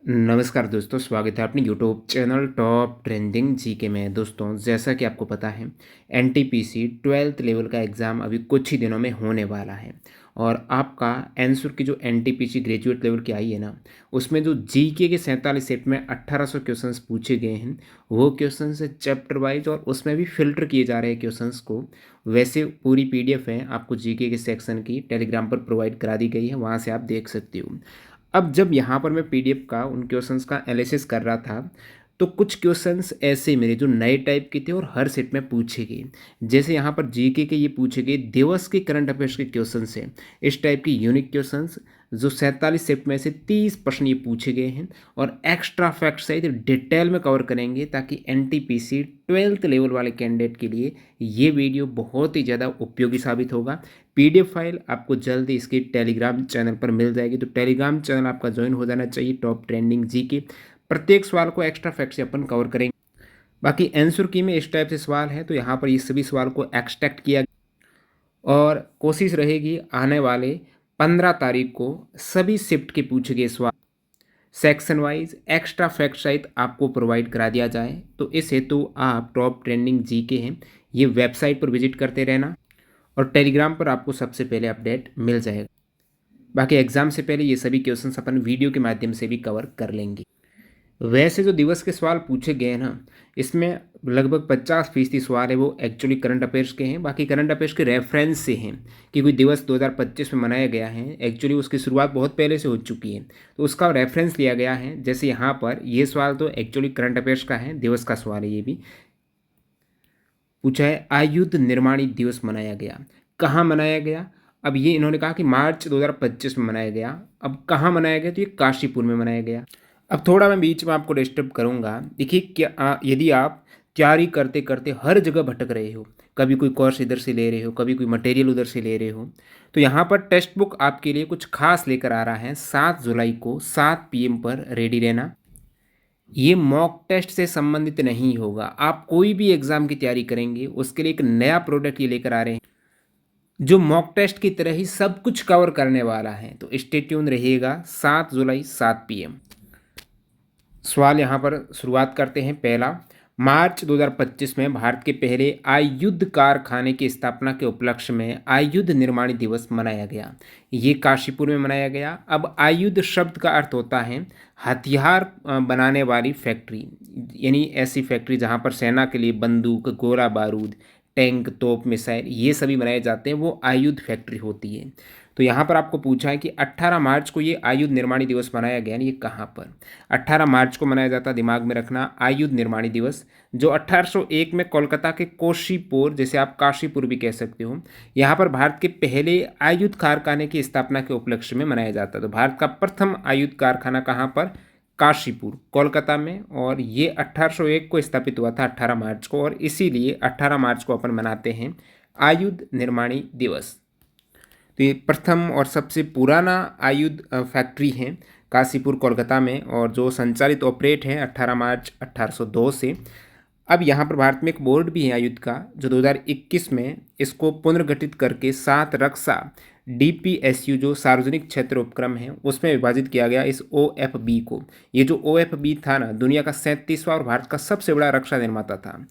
नमस्कार दोस्तों, स्वागत है अपने YouTube channel top trending GK में। दोस्तों, जैसा कि आपको पता है, एनटीपीसी 12th लेवल का एग्ज़ाम अभी कुछ ही दिनों में होने वाला है। और आपका आंसर की जो एनटीपीसी ग्रेजुएट लेवल की आई है ना, उसमें जो जीके के 47 सेट में 1800 क्वेश्चंस पूछे गए हैं। वो क्वेश्चंस है चैप्टर वाइज और उसमें भी फिल्टर किए जा रहे हैं क्वेश्चंस को। वैसे पूरी पीडीएफ है आपको जीके के सेक्शन की टेलीग्राम पर प्रोवाइड करा दी गई है, वहाँ से आप देख सकते हो। अब जब यहाँ पर मैं पीडीएफ का उन क्वेश्चंस का एनालिसिस कर रहा था, तो कुछ क्वेश्चंस ऐसे मेरे जो नए टाइप के थे और हर सेट में पूछे गए। जैसे यहाँ पर जीके के ये पूछे गए दिवस के करंट अफेयर्स के क्वेश्चंस हैं। इस टाइप की यूनिक क्वेश्चंस जो 47 सेट में से 30 प्रश्न ये पूछे गए हैं और एक्स्ट्रा फैक्ट सहित डिटेल में कवर करेंगे, ताकि एनटीपीसी 12th लेवल वाले कैंडिडेट के लिए ये वीडियो बहुत ही ज़्यादा उपयोगी साबित होगा। पीडीएफ फाइल आपको जल्द ही इसकी टेलीग्राम चैनल पर मिल जाएगी, तो टेलीग्राम चैनल आपका ज्वाइन हो जाना चाहिए। टॉप ट्रेंडिंग जीके प्रत्येक सवाल को एक्स्ट्रा फैक्ट से अपन कवर करेंगे। बाकी आंसर की में इस टाइप से सवाल है, तो यहाँ पर ये सभी सवाल को एक्सट्रैक्ट किया और कोशिश रहेगी आने वाले 15 तारीख को सभी शिफ्ट के पूछे गए सवाल सेक्शन वाइज एक्स्ट्रा फैक्ट सहित आपको प्रोवाइड करा दिया जाए। तो इस हेतु आप टॉप ट्रेंडिंग जीके हैं ये वेबसाइट पर विजिट करते रहना और टेलीग्राम पर आपको सबसे पहले अपडेट मिल जाएगा। बाकी एग्जाम से पहले ये सभी क्वेश्चंस अपन वीडियो के माध्यम से भी कवर कर लेंगे। वैसे जो दिवस के सवाल पूछे गए हैं ना, इसमें लगभग 50% सवाल है वो एक्चुअली करंट अफेयर्स के हैं। बाकी करंट अफेयर्स के रेफरेंस से हैं कि कोई दिवस 2025 में मनाया गया है, एक्चुअली उसकी शुरुआत बहुत पहले से हो चुकी है, तो उसका रेफरेंस लिया गया है। जैसे यहाँ पर ये सवाल तो एक्चुअली करंट अफेयर्स का है, दिवस का सवाल है। ये भी पूछा है आयुध निर्माणी दिवस मनाया गया, कहाँ मनाया गया। अब ये इन्होंने कहा कि मार्च 2025 में मनाया गया। अब कहाँ मनाया गया, तो ये काशीपुर में मनाया गया। अब थोड़ा मैं बीच में आपको डिस्टर्ब करूँगा। देखिए क्या यदि आप तैयारी करते करते हर जगह भटक रहे हो, कभी कोई कोर्स इधर से ले रहे हो, कभी कोई मटेरियल उधर से ले रहे हो, तो यहाँ पर टेक्स्ट बुक आपके लिए कुछ खास लेकर आ रहा है। 7 जुलाई को 7 PM पर रेडी रहना। ये मॉक टेस्ट से संबंधित नहीं होगा। आप कोई भी एग्ज़ाम की तैयारी करेंगे उसके लिए एक नया प्रोडक्ट ये लेकर आ रहे हैं, जो मॉक टेस्ट की तरह ही सब कुछ कवर करने वाला है। तो स्टे ट्यून रहिएगा। 7 जुलाई 7 PM। सवाल यहाँ पर शुरुआत करते हैं। पहला, मार्च 2025 में भारत के पहले आयुध कारखाने की स्थापना के उपलक्ष्य में आयुध निर्माणी दिवस मनाया गया। ये काशीपुर में मनाया गया। अब आयुध शब्द का अर्थ होता है हथियार बनाने वाली फैक्ट्री, यानी ऐसी फैक्ट्री जहाँ पर सेना के लिए बंदूक, गोला बारूद, टैंक, तोप, मिसाइल ये सभी बनाए जाते हैं, वो आयुध फैक्ट्री होती है। तो यहाँ पर आपको पूछा है कि 18 मार्च को ये आयुध निर्माणी दिवस मनाया गया, ये कहाँ पर। 18 मार्च को मनाया जाता, दिमाग में रखना, आयुध निर्माणी दिवस, जो 1801 में कोलकाता के कोशीपुर, जैसे आप काशीपुर भी कह सकते हो, यहाँ पर भारत के पहले आयुध कारखाने की स्थापना के उपलक्ष्य में मनाया जाता। तो भारत का प्रथम आयुध कारखाना कहाँ पर, काशीपुर, कोलकाता में। और ये 1801 को स्थापित हुआ था 18 मार्च को, और इसीलिए 18 मार्च को अपन मनाते हैं आयुध निर्माणी दिवस। तो ये प्रथम और सबसे पुराना आयुध फैक्ट्री है काशीपुर, कोलकाता में, और जो संचालित ऑपरेट है 18 मार्च 1802 से। अब यहाँ पर भारत में एक बोर्ड भी है आयुध का, जो 2021 में इसको पुनर्गठित करके 7 रक्षा DPSU जो सार्वजनिक क्षेत्र उपक्रम है उसमें विभाजित किया गया इस OFB को। ये जो OFB था ना, दुनिया का 37वां और भारत का सबसे बड़ा रक्षा निर्माता था।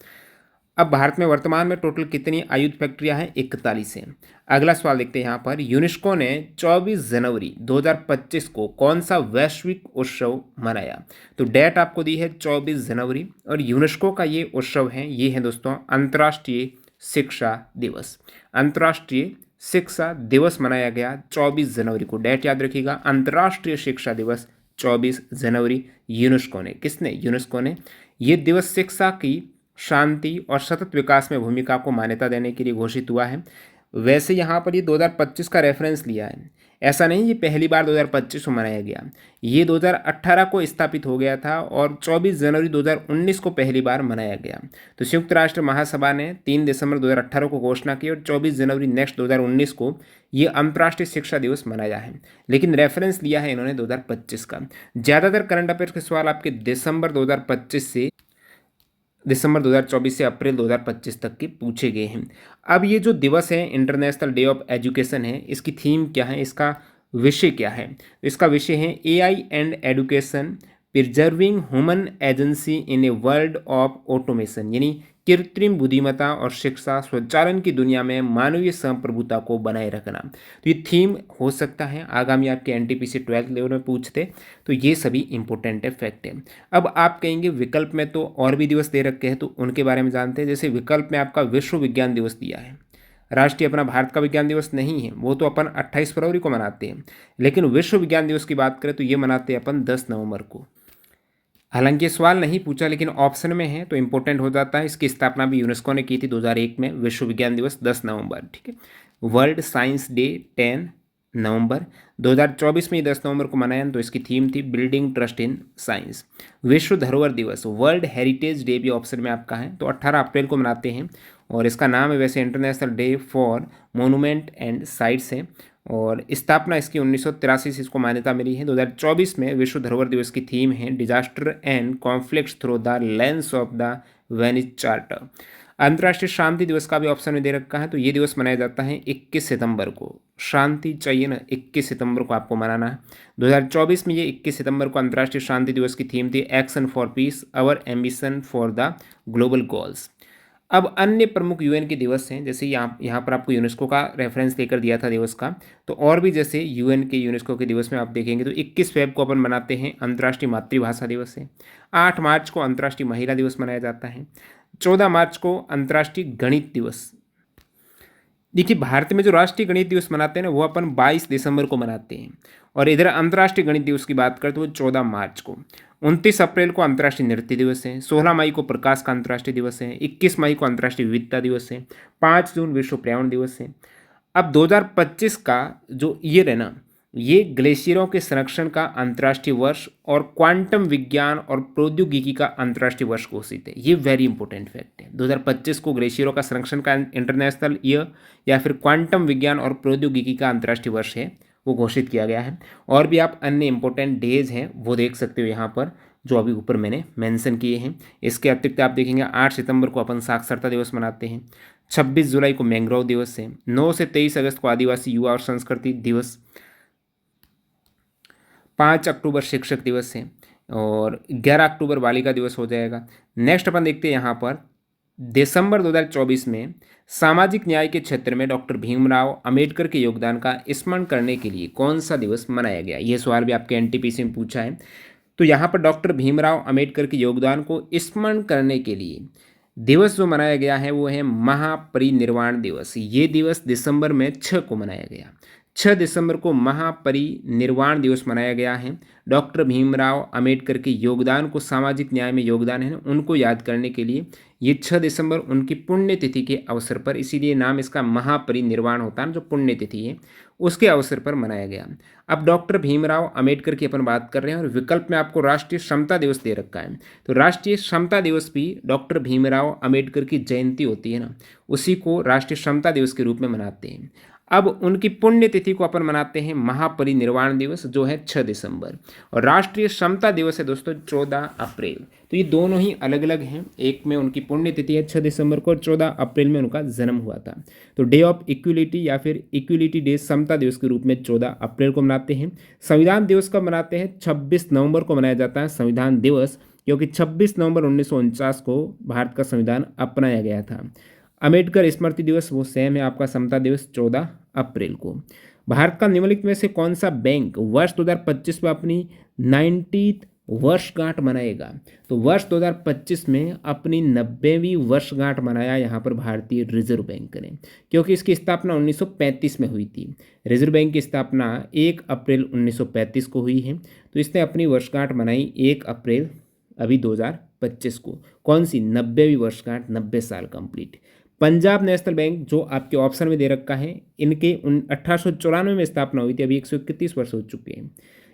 अब भारत में वर्तमान में टोटल कितनी आयुध फैक्ट्रियां हैं, 41 हैं। अगला सवाल देखते हैं यहाँ पर, यूनेस्को ने 24 जनवरी 2025 को कौन सा वैश्विक उत्सव मनाया। तो डेट आपको दी है 24 जनवरी, और यूनेस्को का ये उत्सव है, ये है दोस्तों अंतर्राष्ट्रीय शिक्षा दिवस। अंतर्राष्ट्रीय शिक्षा दिवस मनाया गया 24 जनवरी को। डेट याद रखिएगा, अंतर्राष्ट्रीय शिक्षा दिवस 24 जनवरी। यूनेस्को ने, किसने, यूनेस्को ने। ये दिवस शिक्षा की शांति और सतत विकास में भूमिका को मान्यता देने के लिए घोषित हुआ है। वैसे यहाँ पर ये 2025 का रेफरेंस लिया है, ऐसा नहीं ये पहली बार 2025 में मनाया गया। ये 2018 को स्थापित हो गया था और 24 जनवरी 2019 को पहली बार मनाया गया। तो संयुक्त राष्ट्र महासभा ने 3 दिसंबर 2018 को घोषणा की और 24 जनवरी नेक्स्ट 2019 को ये अंतर्राष्ट्रीय शिक्षा दिवस मनाया है, लेकिन रेफरेंस लिया है इन्होंने 2025 का। ज़्यादातर करंट अफेयर्स के सवाल आपके दिसंबर 2024 से अप्रैल 2025 तक के पूछे गए हैं। अब ये जो दिवस है इंटरनेशनल डे ऑफ एजुकेशन है, इसकी थीम क्या है, इसका विषय क्या है। इसका विषय है AI and education preserving human agency in a world of automation, यानी कृत्रिम बुद्धिमत्ता और शिक्षा स्वचालन की दुनिया में मानवीय संप्रभुता को बनाए रखना। तो ये थीम हो सकता है आगामी आपके एनटीपीसी 12th लेवल में पूछते, तो ये सभी इंपॉर्टेंट है, फैक्ट है। अब आप कहेंगे विकल्प में तो और भी दिवस दे रखे हैं, तो उनके बारे में जानते हैं। जैसे विकल्प में आपका विश्व विज्ञान दिवस दिया है, राष्ट्रीय अपना भारत का विज्ञान दिवस नहीं है, वो तो अपन 28 फरवरी को मनाते हैं, लेकिन विश्व विज्ञान दिवस की बात करें तो ये मनाते हैं अपन 10 नवंबर को। हालांकि ये सवाल नहीं पूछा लेकिन ऑप्शन में है तो इंपॉर्टेंट हो जाता है। इसकी स्थापना भी यूनेस्को ने की थी 2001 में, विश्व विज्ञान दिवस 10 नवंबर, ठीक है। वर्ल्ड साइंस डे 10 नवंबर 2024 में 10 नवंबर को मनाया, तो इसकी थीम थी बिल्डिंग ट्रस्ट इन साइंस। विश्व धरोहर दिवस, वर्ल्ड हेरिटेज डे भी ऑप्शन में आपका है, तो 18 अप्रैल को मनाते हैं और इसका नाम है वैसे international day for monument and sites है। और स्थापना इसकी 1983 से इसको मान्यता मिली है। 2024 में विश्व धरोहर दिवस की थीम है disaster and conflicts through the lens of the Venice charter. अंतर्राष्ट्रीय शांति दिवस का भी ऑप्शन में दे रखा है, तो ये दिवस मनाया जाता है 21 सितंबर को। शांति चाहिए ना, 21 सितंबर को आपको मनाना है। 2024 में ये 21 सितंबर को अंतर्राष्ट्रीय शांति दिवस की थीम थी action for peace, our ambition for the global goals. अब अन्य प्रमुख यूएन के दिवस हैं, जैसे यहाँ पर आपको यूनेस्को का रेफरेंस लेकर दिया था दिवस का, तो और भी जैसे यूएन के यूनेस्को के दिवस में आप देखेंगे तो 21 फेब को अपन मनाते हैं अंतर्राष्ट्रीय मातृभाषा दिवस है। 8 मार्च को अंतर्राष्ट्रीय महिला दिवस मनाया जाता है। 14 मार्च को अंतर्राष्ट्रीय गणित दिवस। देखिए भारत में जो राष्ट्रीय गणित दिवस मनाते हैं ना वो अपन 22 दिसंबर को मनाते हैं, और इधर अंतर्राष्ट्रीय गणित दिवस की बात करें तो वो 14 मार्च को। 29 अप्रैल को अंतर्राष्ट्रीय नृत्य दिवस है। 16 मई को प्रकाश का अंतर्राष्ट्रीय दिवस है। 21 मई को अंतर्राष्ट्रीय विविधता दिवस है। 5 जून विश्व पर्यावरण दिवस है। अब 2025 का जो ईयर है ना, ये ग्लेशियरों के संरक्षण का अंतर्राष्ट्रीय वर्ष और क्वांटम विज्ञान और प्रौद्योगिकी का अंतर्राष्ट्रीय वर्ष घोषित है। ये वेरी इंपॉर्टेंट फैक्ट है। 2025 को ग्लेशियरों का संरक्षण का इंटरनेशनल ईयर या फिर क्वांटम विज्ञान और प्रौद्योगिकी का अंतर्राष्ट्रीय वर्ष है, वो घोषित किया गया है। और भी आप अन्य इंपॉर्टेंट डेज हैं वो देख सकते हो यहाँ पर, जो अभी ऊपर मैंने मेंशन किए हैं। इसके अतिरिक्त आप देखेंगे 8 सितंबर को अपन साक्षरता दिवस मनाते हैं। 26 जुलाई को मैंग्रोव दिवस है। 9 से 23 अगस्त को आदिवासी युवा और संस्कृति दिवस। 5 अक्टूबर शिक्षक दिवस है और 11 अक्टूबर बालिका दिवस हो जाएगा। नेक्स्ट अपन देखते हैं यहाँ पर दिसंबर 2024 में सामाजिक न्याय के क्षेत्र में डॉक्टर भीमराव अंबेडकर के योगदान का स्मरण करने के लिए कौन सा दिवस मनाया गया। ये सवाल भी आपके एनटीपीसी में पूछा है। तो यहाँ पर डॉक्टर भीमराव अंबेडकर के योगदान को स्मरण करने के लिए दिवस जो मनाया गया है वो है महापरिनिर्वाण दिवस। ये दिवस दिसंबर में 6 को मनाया गया। 6 दिसंबर को महापरिनिर्वाण दिवस मनाया गया है। डॉक्टर भीमराव अंबेडकर के योगदान को, सामाजिक न्याय में योगदान है उनको याद करने के लिए ये 6 दिसंबर उनकी पुण्यतिथि के अवसर पर, इसीलिए नाम इसका महापरिनिर्वाण होता है, जो पुण्यतिथि है उसके अवसर पर मनाया गया। अब डॉक्टर भीमराव अंबेडकर की अपन बात कर रहे हैं और विकल्प में आपको राष्ट्रीय समता दिवस दे रखा है, तो राष्ट्रीय समता दिवस भी डॉक्टर भीमराव अंबेडकर की जयंती होती है ना, उसी को राष्ट्रीय समता दिवस के रूप में मनाते हैं। अब उनकी पुण्यतिथि को अपन मनाते हैं महापरिनिर्वाण दिवस, जो है 6 दिसंबर, और राष्ट्रीय समता दिवस है दोस्तों 14 अप्रैल। तो ये दोनों ही अलग अलग हैं, एक में उनकी पुण्यतिथि है 6 दिसंबर को और 14 अप्रैल में उनका जन्म हुआ था। तो डे ऑफ इक्विलिटी या फिर इक्विलिटी डे, समता दिवस के रूप में 14 अप्रैल को मनाते हैं। संविधान दिवस कब मनाते हैं? 26 नवंबर को मनाया जाता है संविधान दिवस, क्योंकि 26 नवंबर 1949 को भारत का संविधान अपनाया गया था। अंबेडकर स्मृति दिवस वो सेम है आपका, समता दिवस 14 अप्रैल को। भारत का निम्नलिखित में से कौन सा बैंक वर्ष 2025 में अपनी 90th वर्षगांठ मनाएगा? तो वर्ष 2025 में अपनी 90वीं वर्षगांठ मनाया यहाँ पर भारतीय रिजर्व बैंक ने, क्योंकि इसकी स्थापना 1935 में हुई थी। रिजर्व बैंक की स्थापना 1 अप्रैल 1935 को हुई है, तो इसने अपनी वर्षगांठ मनाई 1 अप्रैल अभी 2025 को। कौन सी? 90वीं वर्षगांठ, 90 साल कंप्लीट। पंजाब नेशनल बैंक जो आपके ऑप्शन में दे रखा है, इनके 1894 में स्थापना हुई थी, अभी 131 वर्ष हो चुके हैं।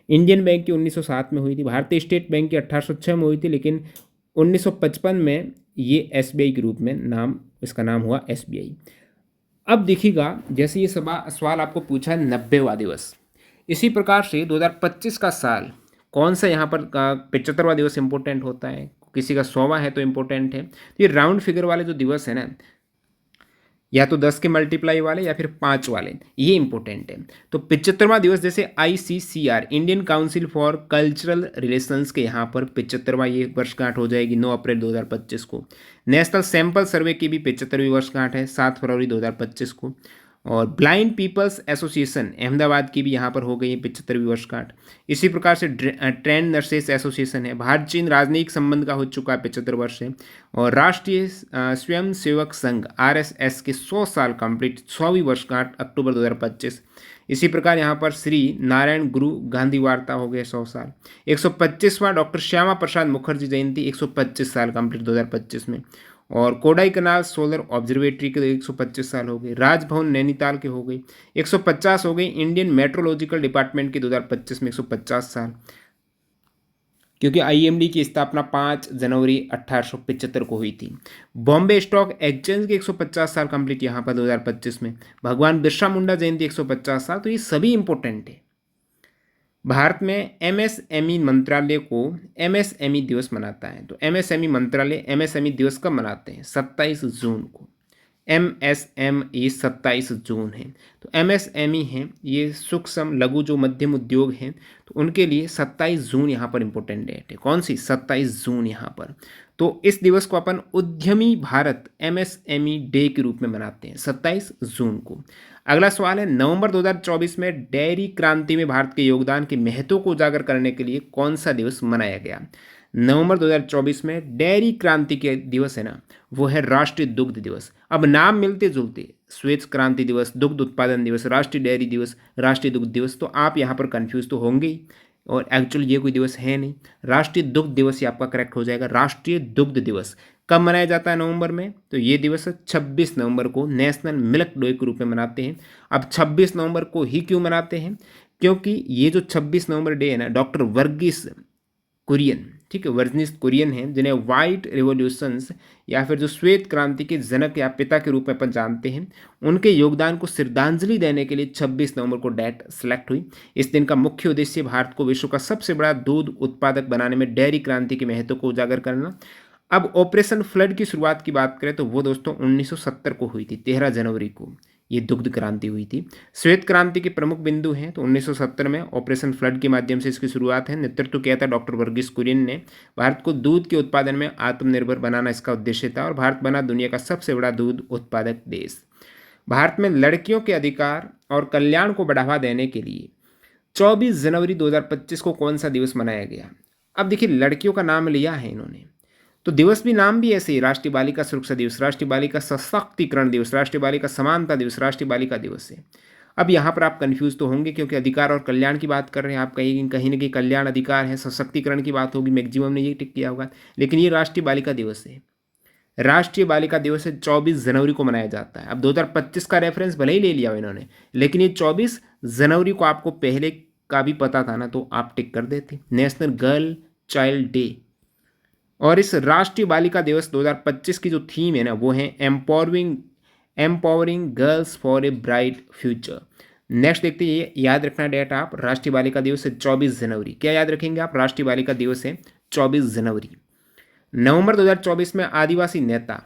इंडियन बैंक की 1907 में हुई थी। भारतीय स्टेट बैंक की 1806 में हुई थी, लेकिन 1955 में ये एसबीआई के रूप में इसका नाम हुआ एसबीआई। अब देखिएगा, जैसे ये सवाल आपको पूछा है 90वां दिवस, इसी प्रकार से 2025 का साल कौन सा यहाँ पर 75वां दिवस इंपॉर्टेंट होता है, किसी का 100वां है तो इम्पोर्टेंट है। ये राउंड फिगर वाले जो दिवस है ना, या तो 10 के मल्टीप्लाई वाले या फिर 5 वाले, ये इंपॉर्टेंट है। तो 75वां दिवस जैसे ICCR, Indian council for cultural relations के यहाँ पर 75वां ये वर्षगांठ हो जाएगी 9 अप्रैल 2025 को। नेशनल सैंपल सर्वे की भी 75वीं वर्षगांठ है 7 फरवरी 2025 को। और ब्लाइंड पीपल्स एसोसिएशन अहमदाबाद की भी यहाँ पर हो गई है 75वीं वर्षगांठ। इसी प्रकार से ट्रेंड नर्सेस एसोसिएशन है। भारत चीन राजनयिक संबंध का हो चुका है 75 वर्ष है। और राष्ट्रीय स्वयं सेवक संघ RSS के 100 साल कंप्लीट, 100वीं वर्षगांठ अक्टूबर 2025। इसी प्रकार यहाँ पर श्री नारायण गुरु गांधी वार्ता हो गए 100 साल। 125वां डॉक्टर श्यामा प्रसाद मुखर्जी जयंती 125 साल कंप्लीट 2025 में। और कोडाई कनाल सोलर ऑब्जर्वेटरी के 125 साल हो गए। राजभवन नैनीताल के हो गए 150 हो गए। इंडियन मेट्रोलॉजिकल डिपार्टमेंट के 2025 में 150 साल, क्योंकि IMD की स्थापना 5 जनवरी 1875 को हुई थी। बॉम्बे स्टॉक एक्सचेंज के 150 साल कंप्लीट यहाँ पर 2025 में। भगवान बिरसा मुंडा जयंती 150 साल। तो ये सभी इंपॉर्टेंट है। भारत में MSME मंत्रालय को MSME दिवस मनाता है। तो MSME मंत्रालय MSME दिवस कब मनाते हैं? 27 जून को। MSME 27 जून है। तो MSME है ये सूक्ष्म लघु जो मध्यम उद्योग हैं, तो उनके लिए 27 जून यहाँ पर इंपॉर्टेंट डेट है। कौन सी? 27 जून यहाँ पर। तो इस दिवस को अपन उद्यमी भारत MSME डे के रूप में मनाते हैं 27 जून को। अगला सवाल है, नवंबर 2024 में डेयरी क्रांति में भारत के योगदान के महत्व को उजागर करने के लिए कौन सा दिवस मनाया गया? नवंबर 2024 में डेयरी क्रांति के दिवस है ना, वो है राष्ट्रीय दुग्ध दिवस। अब नाम मिलते जुलते, श्वेत क्रांति दिवस, दुग्ध उत्पादन दिवस, राष्ट्रीय डेयरी दिवस, राष्ट्रीय दुग्ध दिवस, तो आप यहाँ पर कंफ्यूज तो होंगे ही। और एक्चुअली ये कोई दिवस है नहीं। राष्ट्रीय दुग्ध दिवस ही आपका करेक्ट हो जाएगा। राष्ट्रीय दुग्ध दिवस कब मनाया जाता है नवंबर में? तो ये दिवस 26 नवंबर को नेशनल मिल्क डे के रूप में मनाते हैं। अब 26 नवंबर को ही क्यों मनाते हैं? क्योंकि ये जो 26 नवंबर डे है ना, डॉक्टर वर्गीस कुरियन, ठीक है, वर्गीस कुरियन हैं, जिन्हें वाइट रिवॉल्यूशंस या फिर जो श्वेत क्रांति के जनक या पिता के रूप में अपन जानते हैं, उनके योगदान को श्रद्धांजलि देने के लिए 26 नवंबर को डेट सेलेक्ट हुई। इस दिन का मुख्य उद्देश्य भारत को विश्व का सबसे बड़ा दूध उत्पादक बनाने में डेयरी क्रांति के महत्व को उजागर करना। अब ऑपरेशन फ्लड की शुरुआत की बात करें तो वो दोस्तों 1970 को हुई थी, 13 जनवरी को ये दुग्ध क्रांति हुई थी। श्वेत क्रांति के प्रमुख बिंदु हैं, तो 1970 में ऑपरेशन फ्लड के माध्यम से इसकी शुरुआत है। नेतृत्व किया था डॉक्टर वर्गीस कुरियन ने। भारत को दूध के उत्पादन में आत्मनिर्भर बनाना इसका उद्देश्य था और भारत बना दुनिया का सबसे बड़ा दूध उत्पादक देश। भारत में लड़कियों के अधिकार और कल्याण को बढ़ावा देने के लिए 24 जनवरी 2025 को कौन सा दिवस मनाया गया? अब देखिए, लड़कियों का नाम लिया है इन्होंने, तो दिवस भी नाम भी ऐसे ही, राष्ट्रीय बालिका सुरक्षा दिवस, राष्ट्रीय बालिका सशक्तिकरण दिवस, राष्ट्रीय बालिका समानता दिवस, राष्ट्रीय बालिका दिवस है। अब यहाँ पर आप कंफ्यूज तो होंगे, क्योंकि अधिकार और कल्याण की बात कर रहे हैं आप, कहीं कहीं ना कहीं कल्याण अधिकार है, सशक्तिकरण की बात होगी, मैक्सिमम ने ये टिक किया होगा, लेकिन ये राष्ट्रीय बालिका दिवस है। राष्ट्रीय बालिका दिवस है 24 जनवरी को मनाया जाता है। अब 2025 का रेफरेंस भले ही ले लिया हो इन्होंने, लेकिन ये 24 जनवरी को आपको पहले का भी पता था ना, तो आप टिक कर देते। National girl child day. और इस राष्ट्रीय बालिका दिवस 2025 की जो थीम है ना, वो है empowering girls for a bright future. Next देखते हैं, ये याद रखना डेट आप, राष्ट्रीय बालिका दिवस है 24 जनवरी। क्या याद रखेंगे आप? राष्ट्रीय बालिका दिवस है 24 जनवरी। नवंबर 2024 में आदिवासी नेता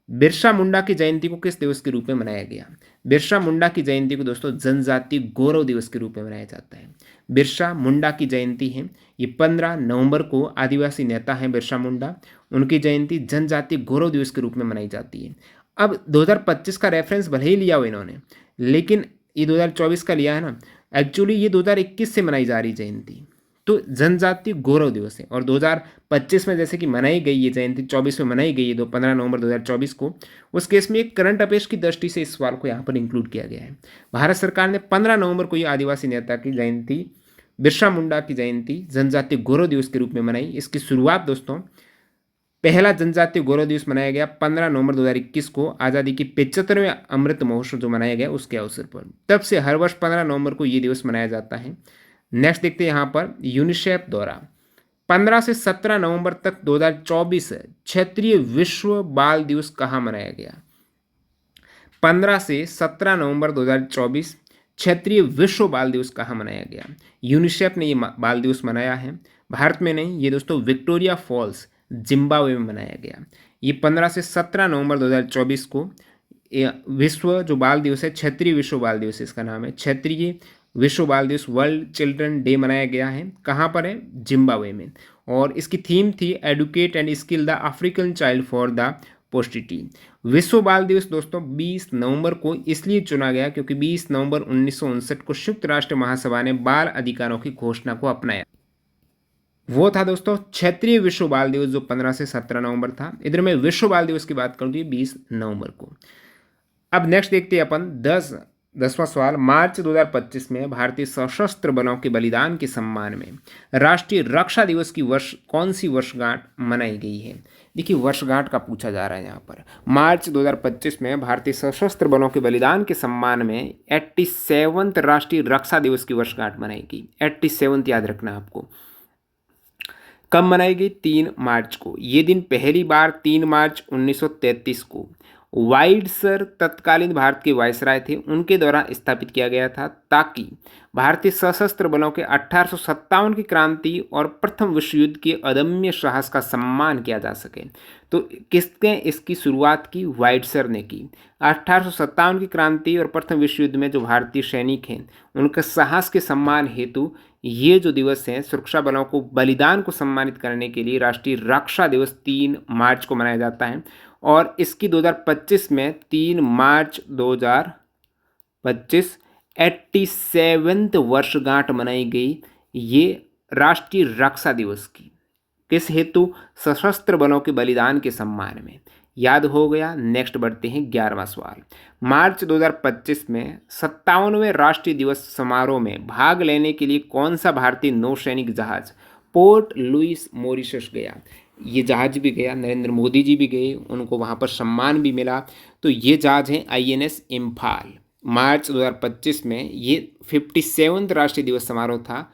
बिरसा मुंडा की जयंती को किस दिवस के रूप में मनाया गया? बिरसा मुंडा की जयंती को दोस्तों जनजातीय गौरव दिवस के रूप में मनाया जाता है। बिरसा मुंडा की जयंती है ये 15 नवंबर को, आदिवासी नेता हैं बिरसा मुंडा, उनकी जयंती जनजातीय गौरव दिवस के रूप में मनाई जाती है। अब 2025 का रेफरेंस भले ही लिया हो इन्होंने, लेकिन ये 2024 का लिया है ना, एक्चुअली ये 2021 से मनाई जा रही जयंती, तो जनजातीय गौरव दिवस है। और 2025 में जैसे कि मनाई गई ये जयंती, 24 में मनाई गई है 15 नवंबर 2024 को, उस केस में एक करंट अफेयर्स की दृष्टि से इस सवाल को यहाँ पर इंक्लूड किया गया है। भारत सरकार ने 15 नवंबर को ये आदिवासी नेता की जयंती, बिरसा मुंडा की जयंती जनजातीय गौरव दिवस के रूप में मनाई। इसकी शुरुआत दोस्तों, पहला जनजातीय गौरव दिवस मनाया गया 15 नवंबर 2021 को, आज़ादी की 75वें अमृत महोत्सव जो मनाया गया उसके अवसर पर। तब से हर वर्ष 15 नवंबर को ये दिवस मनाया जाता है। नेक्स्ट देखते हैं यहाँ पर, यूनिसेफ द्वारा 15 से 17 नवंबर तक 2024 क्षेत्रीय विश्व बाल दिवस कहाँ मनाया गया? 15 से 17 नवंबर 2024 क्षेत्रीय विश्व बाल दिवस कहाँ मनाया गया? यूनिसेफ ने ये बाल दिवस मनाया है, भारत में नहीं, ये दोस्तों विक्टोरिया फॉल्स जिम्बाब्वे में मनाया गया। ये 15 से 17 नवंबर 2024 को विश्व जो बाल दिवस है, क्षेत्रीय विश्व बाल दिवस इसका नाम है, क्षेत्रीय विश्व बाल दिवस, वर्ल्ड चिल्ड्रन डे मनाया गया है। कहाँ पर है? जिम्बाब्वे में। और इसकी थीम थी educate and skill the African child for the posterity. विश्व बाल दिवस दोस्तों 20 नवंबर को इसलिए चुना गया क्योंकि 20 नवंबर 1959 को संयुक्त राष्ट्र महासभा ने बाल अधिकारों की घोषणा को अपनाया। वो था दोस्तों क्षेत्रीय विश्व बाल दिवस जो 15 से 17 नवंबर था। इधर मैं विश्व बाल दिवस की बात करूँ तो ये 20 नवंबर को। अब नेक्स्ट देखते हैं अपन 10वां सवाल। मार्च 2025 में भारतीय सशस्त्र बलों के बलिदान के सम्मान में राष्ट्रीय रक्षा दिवस की कौन सी वर्षगांठ मनाई गई है? देखिए वर्षगांठ का पूछा जा रहा है यहाँ पर। मार्च 2025 में भारतीय सशस्त्र बलों के बलिदान के सम्मान में 87th राष्ट्रीय रक्षा दिवस की वर्षगांठ मनाई गई। 87 याद रखना आपको। कब मनाई गई? 3 मार्च को। ये दिन पहली बार 3 मार्च 1933 को वाइड सर तत्कालीन भारत के वायसराय थे, उनके द्वारा स्थापित किया गया था ताकि भारतीय सशस्त्र बलों के 1857 की क्रांति और प्रथम विश्व युद्ध के अदम्य साहस का सम्मान किया जा सके। तो किसने इसकी शुरुआत की? वाइड सर ने की। 1857 की क्रांति और प्रथम विश्व युद्ध में जो भारतीय सैनिक हैं उनके साहस के सम्मान हेतु ये जो दिवस है सुरक्षा बलों को बलिदान को सम्मानित करने के लिए राष्ट्रीय रक्षा दिवस 3 मार्च को मनाया जाता है। और इसकी 2025 में 3 मार्च 2025 87th वर्षगांठ मनाई गई ये राष्ट्रीय रक्षा दिवस की। किस हेतु? सशस्त्र बलों के बलिदान के सम्मान में। याद हो गया। नेक्स्ट बढ़ते हैं 11वां सवाल। मार्च 2025 में 57वें राष्ट्रीय दिवस समारोह में भाग लेने के लिए कौन सा भारतीय नौसैनिक जहाज पोर्ट लुइस मॉरिशस गया? ये जहाज भी गया, नरेंद्र मोदी जी भी गए, उनको वहाँ पर सम्मान भी मिला। तो ये जहाज है INS इम्फाल। मार्च 2025 में ये 57वां राष्ट्रीय दिवस समारोह था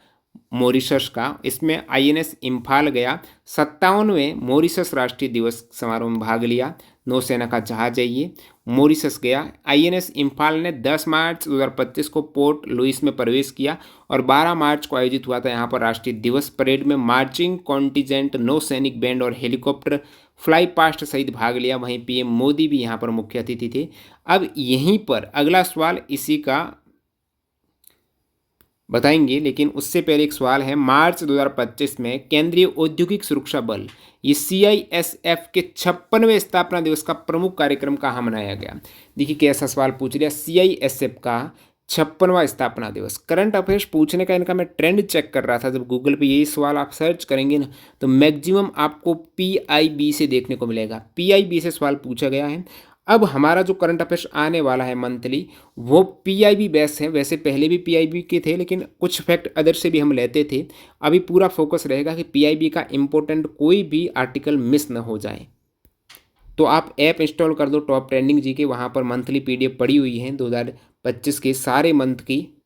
मॉरिशस का। इसमें INS इम्फाल गया। 57वें मॉरिशस राष्ट्रीय दिवस समारोह में भाग लिया। नौसेना का जहाज है ये, मॉरिशस गया। INS इम्फाल ने 10 मार्च 2025 को पोर्ट लुइस में प्रवेश किया और 12 मार्च को आयोजित हुआ था यहाँ पर राष्ट्रीय दिवस परेड में मार्चिंग कॉन्टिजेंट, नौसैनिक बैंड और हेलीकॉप्टर फ्लाई पास्ट सहित भाग लिया। वहीं PM मोदी भी यहाँ पर मुख्य अतिथि थे। अब यहीं पर अगला सवाल इसी का बताएंगे, लेकिन उससे पहले एक सवाल है। मार्च 2025 में केंद्रीय औद्योगिक सुरक्षा बल ये CISF के 56वें स्थापना दिवस का प्रमुख कार्यक्रम कहाँ मनाया गया? देखिए कैसा सवाल पूछ लिया। CISF का 56वां स्थापना दिवस। करंट अफेयर्स पूछने का इनका मैं ट्रेंड चेक कर रहा था। जब गूगल पे यही सवाल आप सर्च करेंगे ना तो मैक्सिमम आपको PIB से देखने को मिलेगा। PIB से सवाल पूछा गया है। अब हमारा जो करंट अफेयर्स आने वाला है मंथली वो PIB बेस है। वैसे पहले भी PIB के थे लेकिन कुछ फैक्ट अदर से भी हम लेते थे। अभी पूरा फोकस रहेगा कि PIB का इम्पोर्टेंट कोई भी आर्टिकल मिस न हो जाए। तो आप ऐप इंस्टॉल कर दो टॉप ट्रेंडिंग जी के, वहाँ पर मंथली PDF पड़ी हुई है 2025 के सारे मंथ की,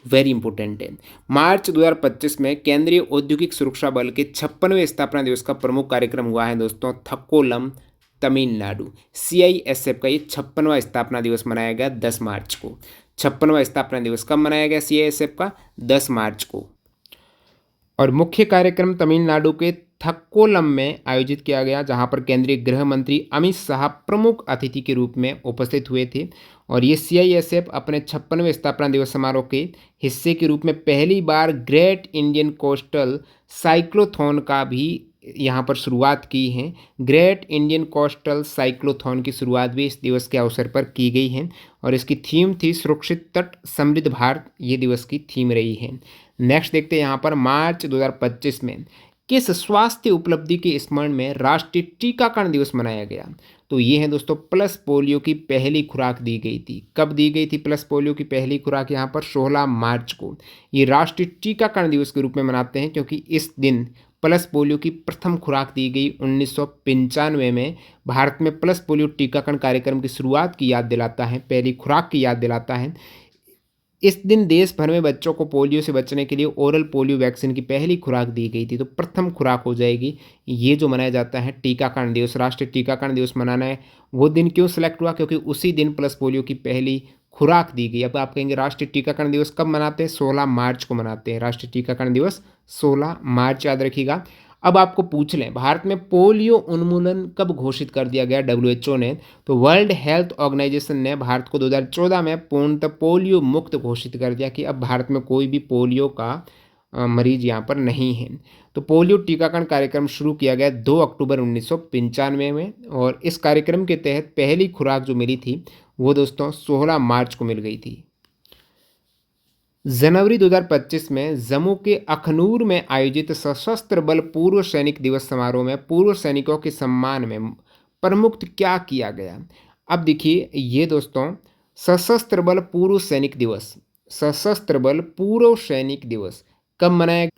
वेरी इंपॉर्टेंट है। मार्च 2025 में केंद्रीय औद्योगिक सुरक्षा बल के 56वें स्थापना दिवस का प्रमुख कार्यक्रम हुआ है दोस्तों थक्कोलम, तमिलनाडु। CISF का ये 56वां स्थापना दिवस मनाया गया 10 मार्च को। 56वां स्थापना दिवस कब मनाया गया CISF का? 10 मार्च को। और मुख्य कार्यक्रम तमिलनाडु के थक्कोलम में आयोजित किया गया जहां पर केंद्रीय गृह मंत्री अमित शाह प्रमुख अतिथि के रूप में उपस्थित हुए थे। और ये CISF अपने 56वें स्थापना दिवस समारोह के हिस्से के रूप में पहली बार ग्रेट इंडियन कोस्टल साइक्लोथॉन का भी यहाँ पर शुरुआत की है। ग्रेट इंडियन कोस्टल साइक्लोथॉन की शुरुआत भी इस दिवस के अवसर पर की गई है और इसकी थीम थी सुरक्षित तट समृद्ध भारत। ये दिवस की थीम रही है। नेक्स्ट देखते हैं यहाँ पर मार्च 2025 में किस स्वास्थ्य उपलब्धि के स्मरण में राष्ट्रीय टीकाकरण दिवस मनाया गया? तो ये है दोस्तों पल्स पोलियो की पहली खुराक दी गई थी। कब दी गई थी पल्स पोलियो की पहली खुराक? यहाँ पर 16 मार्च को। ये राष्ट्रीय टीकाकरण दिवस के रूप में मनाते हैं क्योंकि इस दिन पल्स पोलियो की प्रथम खुराक दी गई 1995 में। भारत में पल्स पोलियो टीकाकरण कार्यक्रम की शुरुआत की याद दिलाता है, पहली खुराक की याद दिलाता है। इस दिन देश भर में बच्चों को पोलियो से बचने के लिए ओरल पोलियो वैक्सीन की पहली खुराक दी गई थी। तो प्रथम खुराक हो जाएगी ये जो मनाया जाता है टीकाकरण दिवस। राष्ट्रीय टीकाकरण दिवस मनाना है वो दिन क्यों सिलेक्ट हुआ? क्योंकि उसी दिन पल्स पोलियो की पहली खुराक दी गई। अब आप कहेंगे राष्ट्रीय टीकाकरण दिवस कब मनाते हैं? 16 मार्च को मनाते हैं। राष्ट्रीय टीकाकरण दिवस 16 मार्च याद रखिएगा। अब आपको पूछ लें, भारत में पोलियो उन्मूलन कब घोषित कर दिया गया डब्ल्यूएचओ ने? तो वर्ल्ड हेल्थ ऑर्गेनाइजेशन ने भारत को 2014 में पूर्णतः पोलियो मुक्त घोषित कर दिया कि अब भारत में कोई भी पोलियो का मरीज यहाँ पर नहीं है। तो पोलियो टीकाकरण कार्यक्रम शुरू किया गया 2 अक्टूबर 1995 में, और इस कार्यक्रम के तहत पहली खुराक जो मिली थी वो दोस्तों 16 मार्च को मिल गई थी। जनवरी 2025 में जम्मू के अखनूर में आयोजित सशस्त्र बल पूर्व सैनिक दिवस समारोह में पूर्व सैनिकों के सम्मान में प्रमुख क्या किया गया? अब देखिए ये दोस्तों, सशस्त्र बल पूर्व सैनिक दिवस, सशस्त्र बल पूर्व सैनिक दिवस कब मनाया?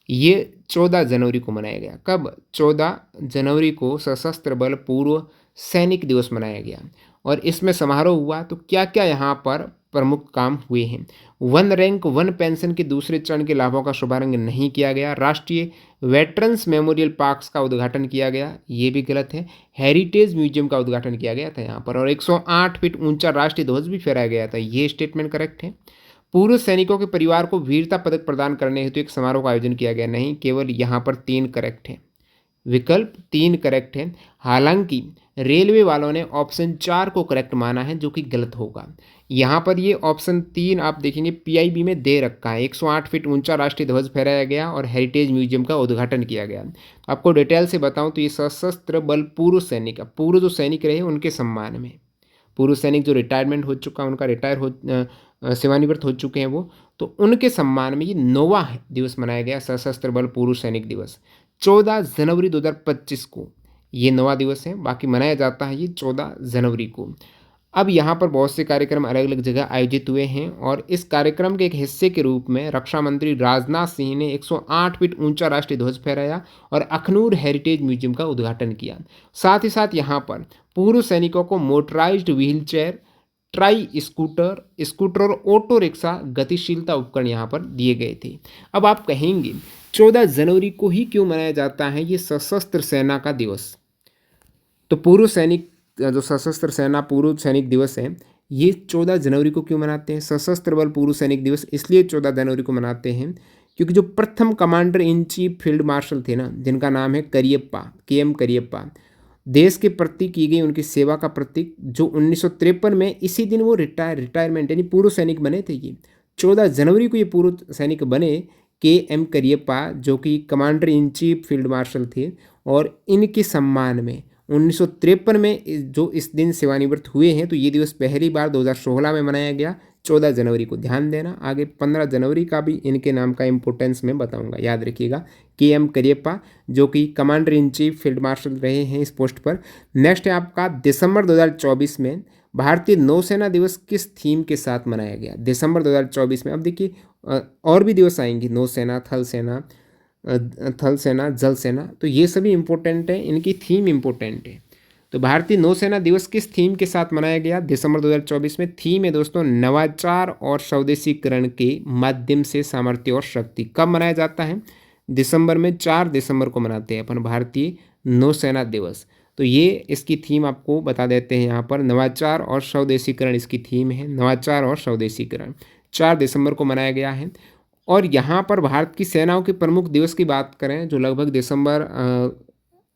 ये 14 जनवरी को मनाया गया। कब? 14 जनवरी को सशस्त्र बल पूर्व सैनिक दिवस मनाया गया। और इसमें समारोह हुआ तो क्या क्या यहाँ पर प्रमुख काम हुए हैं? वन रैंक वन पेंशन के दूसरे चरण के लाभों का शुभारंभ नहीं किया गया। राष्ट्रीय वेटरन्स मेमोरियल पार्क्स का उद्घाटन किया गया, ये भी गलत है। हेरिटेज म्यूजियम का उद्घाटन किया गया था यहाँ पर, और 108 फीट ऊंचा राष्ट्रीय ध्वज भी फहराया गया था, ये स्टेटमेंट करेक्ट है। पूर्व सैनिकों के परिवार को वीरता पदक प्रदान करने हेतु एक समारोह का आयोजन किया गया, नहीं, केवल यहाँ पर 3 करेक्ट है, विकल्प 3 करेक्ट है। हालांकि रेलवे वालों ने ऑप्शन 4 को करेक्ट माना है, जो कि गलत होगा। यहाँ पर ये ऑप्शन 3 आप देखेंगे पीआईबी में दे रखा है, 108 फीट ऊंचा राष्ट्रीय ध्वज फहराया गया और हेरिटेज म्यूजियम का उद्घाटन किया गया। आपको डिटेल से बताऊं तो ये सशस्त्र बल पूर्व सैनिक, पूर्व जो सैनिक रहे उनके सम्मान में, पूर्व सैनिक जो रिटायरमेंट हो चुका, उनका सेवानिवृत्त हो चुके हैं वो, तो उनके सम्मान में ये 9वां दिवस मनाया गया, सशस्त्र बल पूर्व सैनिक दिवस। 14 जनवरी 2025 को ये 9वां दिवस है, बाकी मनाया जाता है ये 14 जनवरी को। अब यहाँ पर बहुत से कार्यक्रम अलग अलग जगह आयोजित हुए हैं, और इस कार्यक्रम के एक हिस्से के रूप में रक्षा मंत्री राजनाथ सिंह ने 108 फीट ऊंचा राष्ट्रीय ध्वज फहराया और अखनूर हेरिटेज म्यूजियम का उद्घाटन किया। साथ ही साथ यहाँ पर पूर्व सैनिकों को motorised wheel chair, try scooter, scooter और ऑटो रिक्शा गतिशीलता उपकरण यहाँ पर दिए गए थे। अब आप कहेंगे 14 जनवरी को ही क्यों मनाया जाता है ये सशस्त्र सेना का दिवस? तो पूर्व सैनिक जो सशस्त्र सेना पूर्व सैनिक दिवस है, ये 14 जनवरी को क्यों मनाते हैं? सशस्त्र बल पूर्व सैनिक दिवस इसलिए 14 जनवरी को मनाते हैं क्योंकि जो प्रथम commander in chief field marshal थे ना, जिनका नाम है करियप्पा, के.एम. करियप्पा, देश के प्रति की गई उनकी सेवा का प्रतीक, जो 1953 में इसी दिन वो रिटायरमेंट यानी पूर्व सैनिक बने थे। ये 14 जनवरी को ये पूर्व सैनिक बने, के.एम. करियप्पा, जो कि commander in chief field marshal थे, और इनके सम्मान में 1953 में जो इस दिन सेवानिवृत्त हुए हैं, तो ये दिवस पहली बार 2016 में मनाया गया 14 जनवरी को। ध्यान देना, आगे 15 जनवरी का भी इनके नाम का इंपॉर्टेंस मैं बताऊंगा, याद रखिएगा। के.एम. करियप्पा जो कि commander in chief field marshal रहे हैं इस पोस्ट पर। नेक्स्ट है आपका दिसंबर 2024 में भारतीय नौसेना दिवस किस थीम के साथ मनाया गया? दिसंबर 2024 में, अब देखिए और भी दिवस आएंगी, नौसेना, थल सेना, जल सेना, तो ये सभी इंपॉर्टेंट है, इनकी थीम इंपॉर्टेंट है। तो भारतीय नौसेना दिवस किस थीम के साथ मनाया गया दिसंबर 2024 में? थीम है दोस्तों नवाचार और स्वदेशीकरण के माध्यम से सामर्थ्य और शक्ति। कब मनाया जाता है? दिसंबर में, 4 दिसंबर को मनाते हैं अपन भारतीय नौसेना दिवस। तो ये इसकी थीम आपको बता देते हैं, यहाँ पर नवाचार और स्वदेशीकरण इसकी थीम है, नवाचार और स्वदेशीकरण 4 दिसंबर को मनाया गया है। और यहाँ पर भारत की सेनाओं के प्रमुख दिवस की बात करें, जो लगभग दिसंबर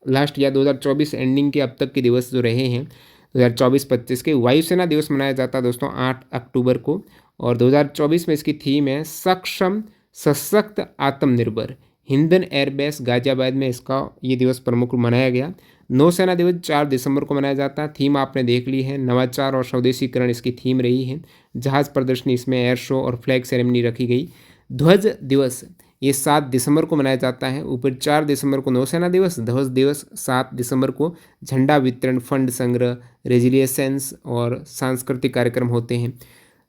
लास्ट या 2024 एंडिंग के अब तक के दिवस जो रहे हैं 2024-25 के, वायुसेना दिवस मनाया जाता है दोस्तों 8 अक्टूबर को, और 2024 में इसकी थीम है सक्षम, सशक्त, आत्मनिर्भर। हिंदन एयरबेस गाजियाबाद में इसका ये दिवस प्रमुख मनाया गया। नौसेना दिवस 4 दिसंबर को मनाया जाता है। थीम आपने देख ली है, नवाचार और स्वदेशीकरण इसकी थीम रही है। जहाज़ प्रदर्शनी, इसमें एयर शो और फ्लैग सेरेमनी रखी गई। ध्वज दिवस ये 7 दिसंबर को मनाया जाता है। ऊपर 4 दिसंबर को नौसेना दिवस, ध्वज दिवस 7 दिसंबर को झंडा वितरण, फंड संग्रह, रेजिलियंस और सांस्कृतिक कार्यक्रम होते हैं।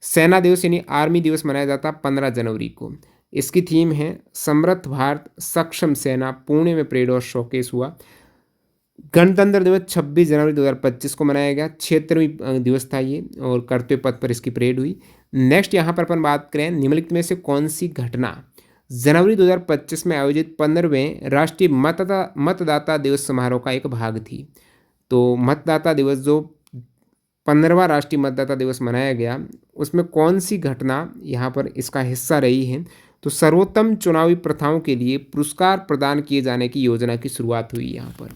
सेना दिवस यानी आर्मी दिवस मनाया जाता है 15 जनवरी को। इसकी थीम है समृद्ध भारत, सक्षम सेना। पुणे में परेड और शोकेस हुआ। गणतंत्र दिवस 26 जनवरी 2025 को मनाया गया, 76वीं दिवस था ये, और कर्तव्य पथ पर इसकी परेड हुई। नेक्स्ट यहाँ पर अपन बात करें, निम्नलिखित में से कौन सी घटना जनवरी 2025 में आयोजित 15वें राष्ट्रीय मतदाता दिवस समारोह का एक भाग थी? तो मतदाता दिवस जो 15वां राष्ट्रीय मतदाता दिवस मनाया गया, उसमें कौन सी घटना यहाँ पर इसका हिस्सा रही है? तो सर्वोत्तम चुनावी प्रथाओं के लिए पुरस्कार प्रदान किए जाने की योजना की शुरुआत हुई यहाँ पर।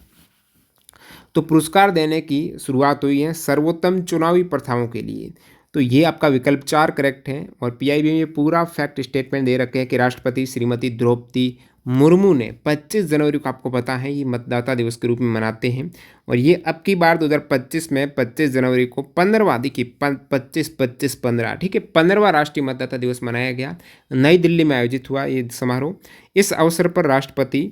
तो पुरस्कार देने की शुरुआत हुई है सर्वोत्तम चुनावी प्रथाओं के लिए। तो ये आपका विकल्प 4 करेक्ट है। और पीआईबी में ये पूरा फैक्ट स्टेटमेंट दे रखे हैं कि राष्ट्रपति श्रीमती द्रौपदी मुर्मू ने 25 जनवरी को, आपको पता है, ये मतदाता दिवस के रूप में मनाते हैं। और ये अब की बार 2025 में 25 जनवरी को 15वां, देखिए 25-25-15, ठीक है, 15वां राष्ट्रीय मतदाता दिवस मनाया गया। नई दिल्ली में आयोजित हुआ ये समारोह। इस अवसर पर राष्ट्रपति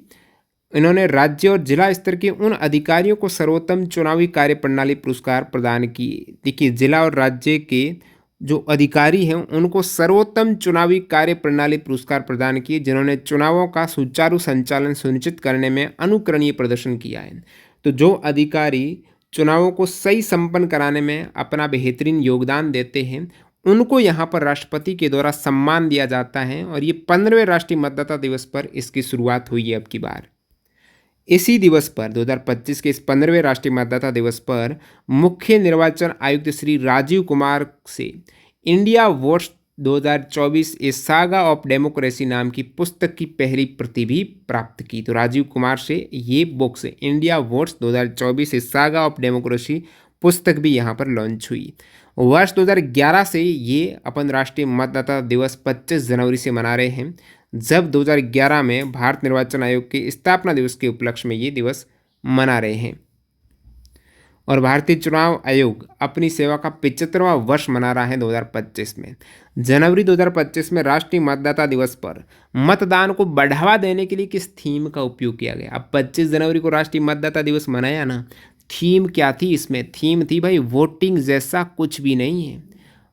इन्होंने राज्य और जिला स्तर के उन अधिकारियों को सर्वोत्तम चुनावी कार्य प्रणाली पुरस्कार प्रदान किए। देखिए, जिला और राज्य के जो अधिकारी हैं उनको सर्वोत्तम चुनावी कार्य प्रणाली पुरस्कार प्रदान किए, जिन्होंने चुनावों का सुचारू संचालन सुनिश्चित करने में अनुकरणीय प्रदर्शन किया है। तो जो अधिकारी चुनावों को सही संपन्न कराने में अपना बेहतरीन योगदान देते हैं, उनको यहाँ पर राष्ट्रपति के द्वारा सम्मान दिया जाता है। और ये 15वें राष्ट्रीय मतदाता दिवस पर इसकी शुरुआत हुई है अब की बार। इसी दिवस पर 2025 के इस 15वें राष्ट्रीय मतदाता दिवस पर मुख्य निर्वाचन आयुक्त श्री राजीव कुमार से India votes 2024 A saga of democracy नाम की पुस्तक की पहली प्रति भी प्राप्त की। तो राजीव कुमार से ये books India votes 2024 A saga of democracy पुस्तक भी यहाँ पर लॉन्च हुई। वर्ष 2011 से ये अपन राष्ट्रीय मतदाता दिवस 25 जनवरी से मना रहे हैं, जब 2011 में भारत निर्वाचन आयोग के स्थापना दिवस के उपलक्ष्य में ये दिवस मना रहे हैं। और भारतीय चुनाव आयोग अपनी सेवा का 75वां वर्ष मना रहा है 2025 में। जनवरी 2025 में राष्ट्रीय मतदाता दिवस पर मतदान को बढ़ावा देने के लिए किस थीम का उपयोग किया गया? अब 25 जनवरी को राष्ट्रीय मतदाता दिवस मनाया ना, थीम क्या थी इसमें? थीम थी भाई, वोटिंग जैसा कुछ भी नहीं है,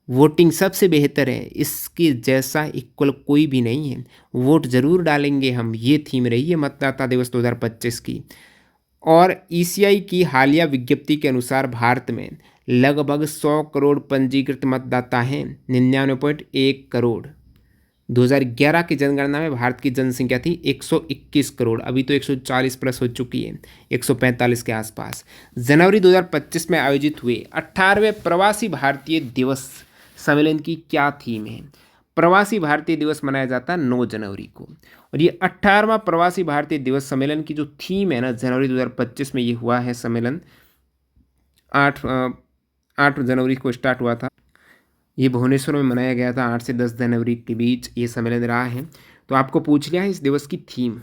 वोटिंग सबसे बेहतर है, इसके जैसा इक्वल कोई भी नहीं है, वोट ज़रूर डालेंगे हम, ये थीम रही है मतदाता दिवस 2025 की। और ईसीआई की हालिया विज्ञप्ति के अनुसार भारत में लगभग 100 करोड़ पंजीकृत मतदाता हैं, 99.1 करोड़। 2011 की जनगणना में भारत की जनसंख्या थी 121 करोड़, अभी तो 140 प्लस हो चुकी है, 145 के आसपास। जनवरी 2025 में आयोजित हुए 18वें प्रवासी भारतीय दिवस सम्मेलन की क्या थीम है? प्रवासी भारतीय दिवस मनाया जाता है 9 जनवरी को। और ये 18वां प्रवासी भारतीय दिवस सम्मेलन की जो थीम है ना, जनवरी 2025 में ये हुआ है सम्मेलन, 8 जनवरी को स्टार्ट हुआ था। ये भुवनेश्वर में मनाया गया था, 8 से 10 जनवरी के बीच ये सम्मेलन रहा है। तो आपको पूछ लिया है इस दिवस की थीम,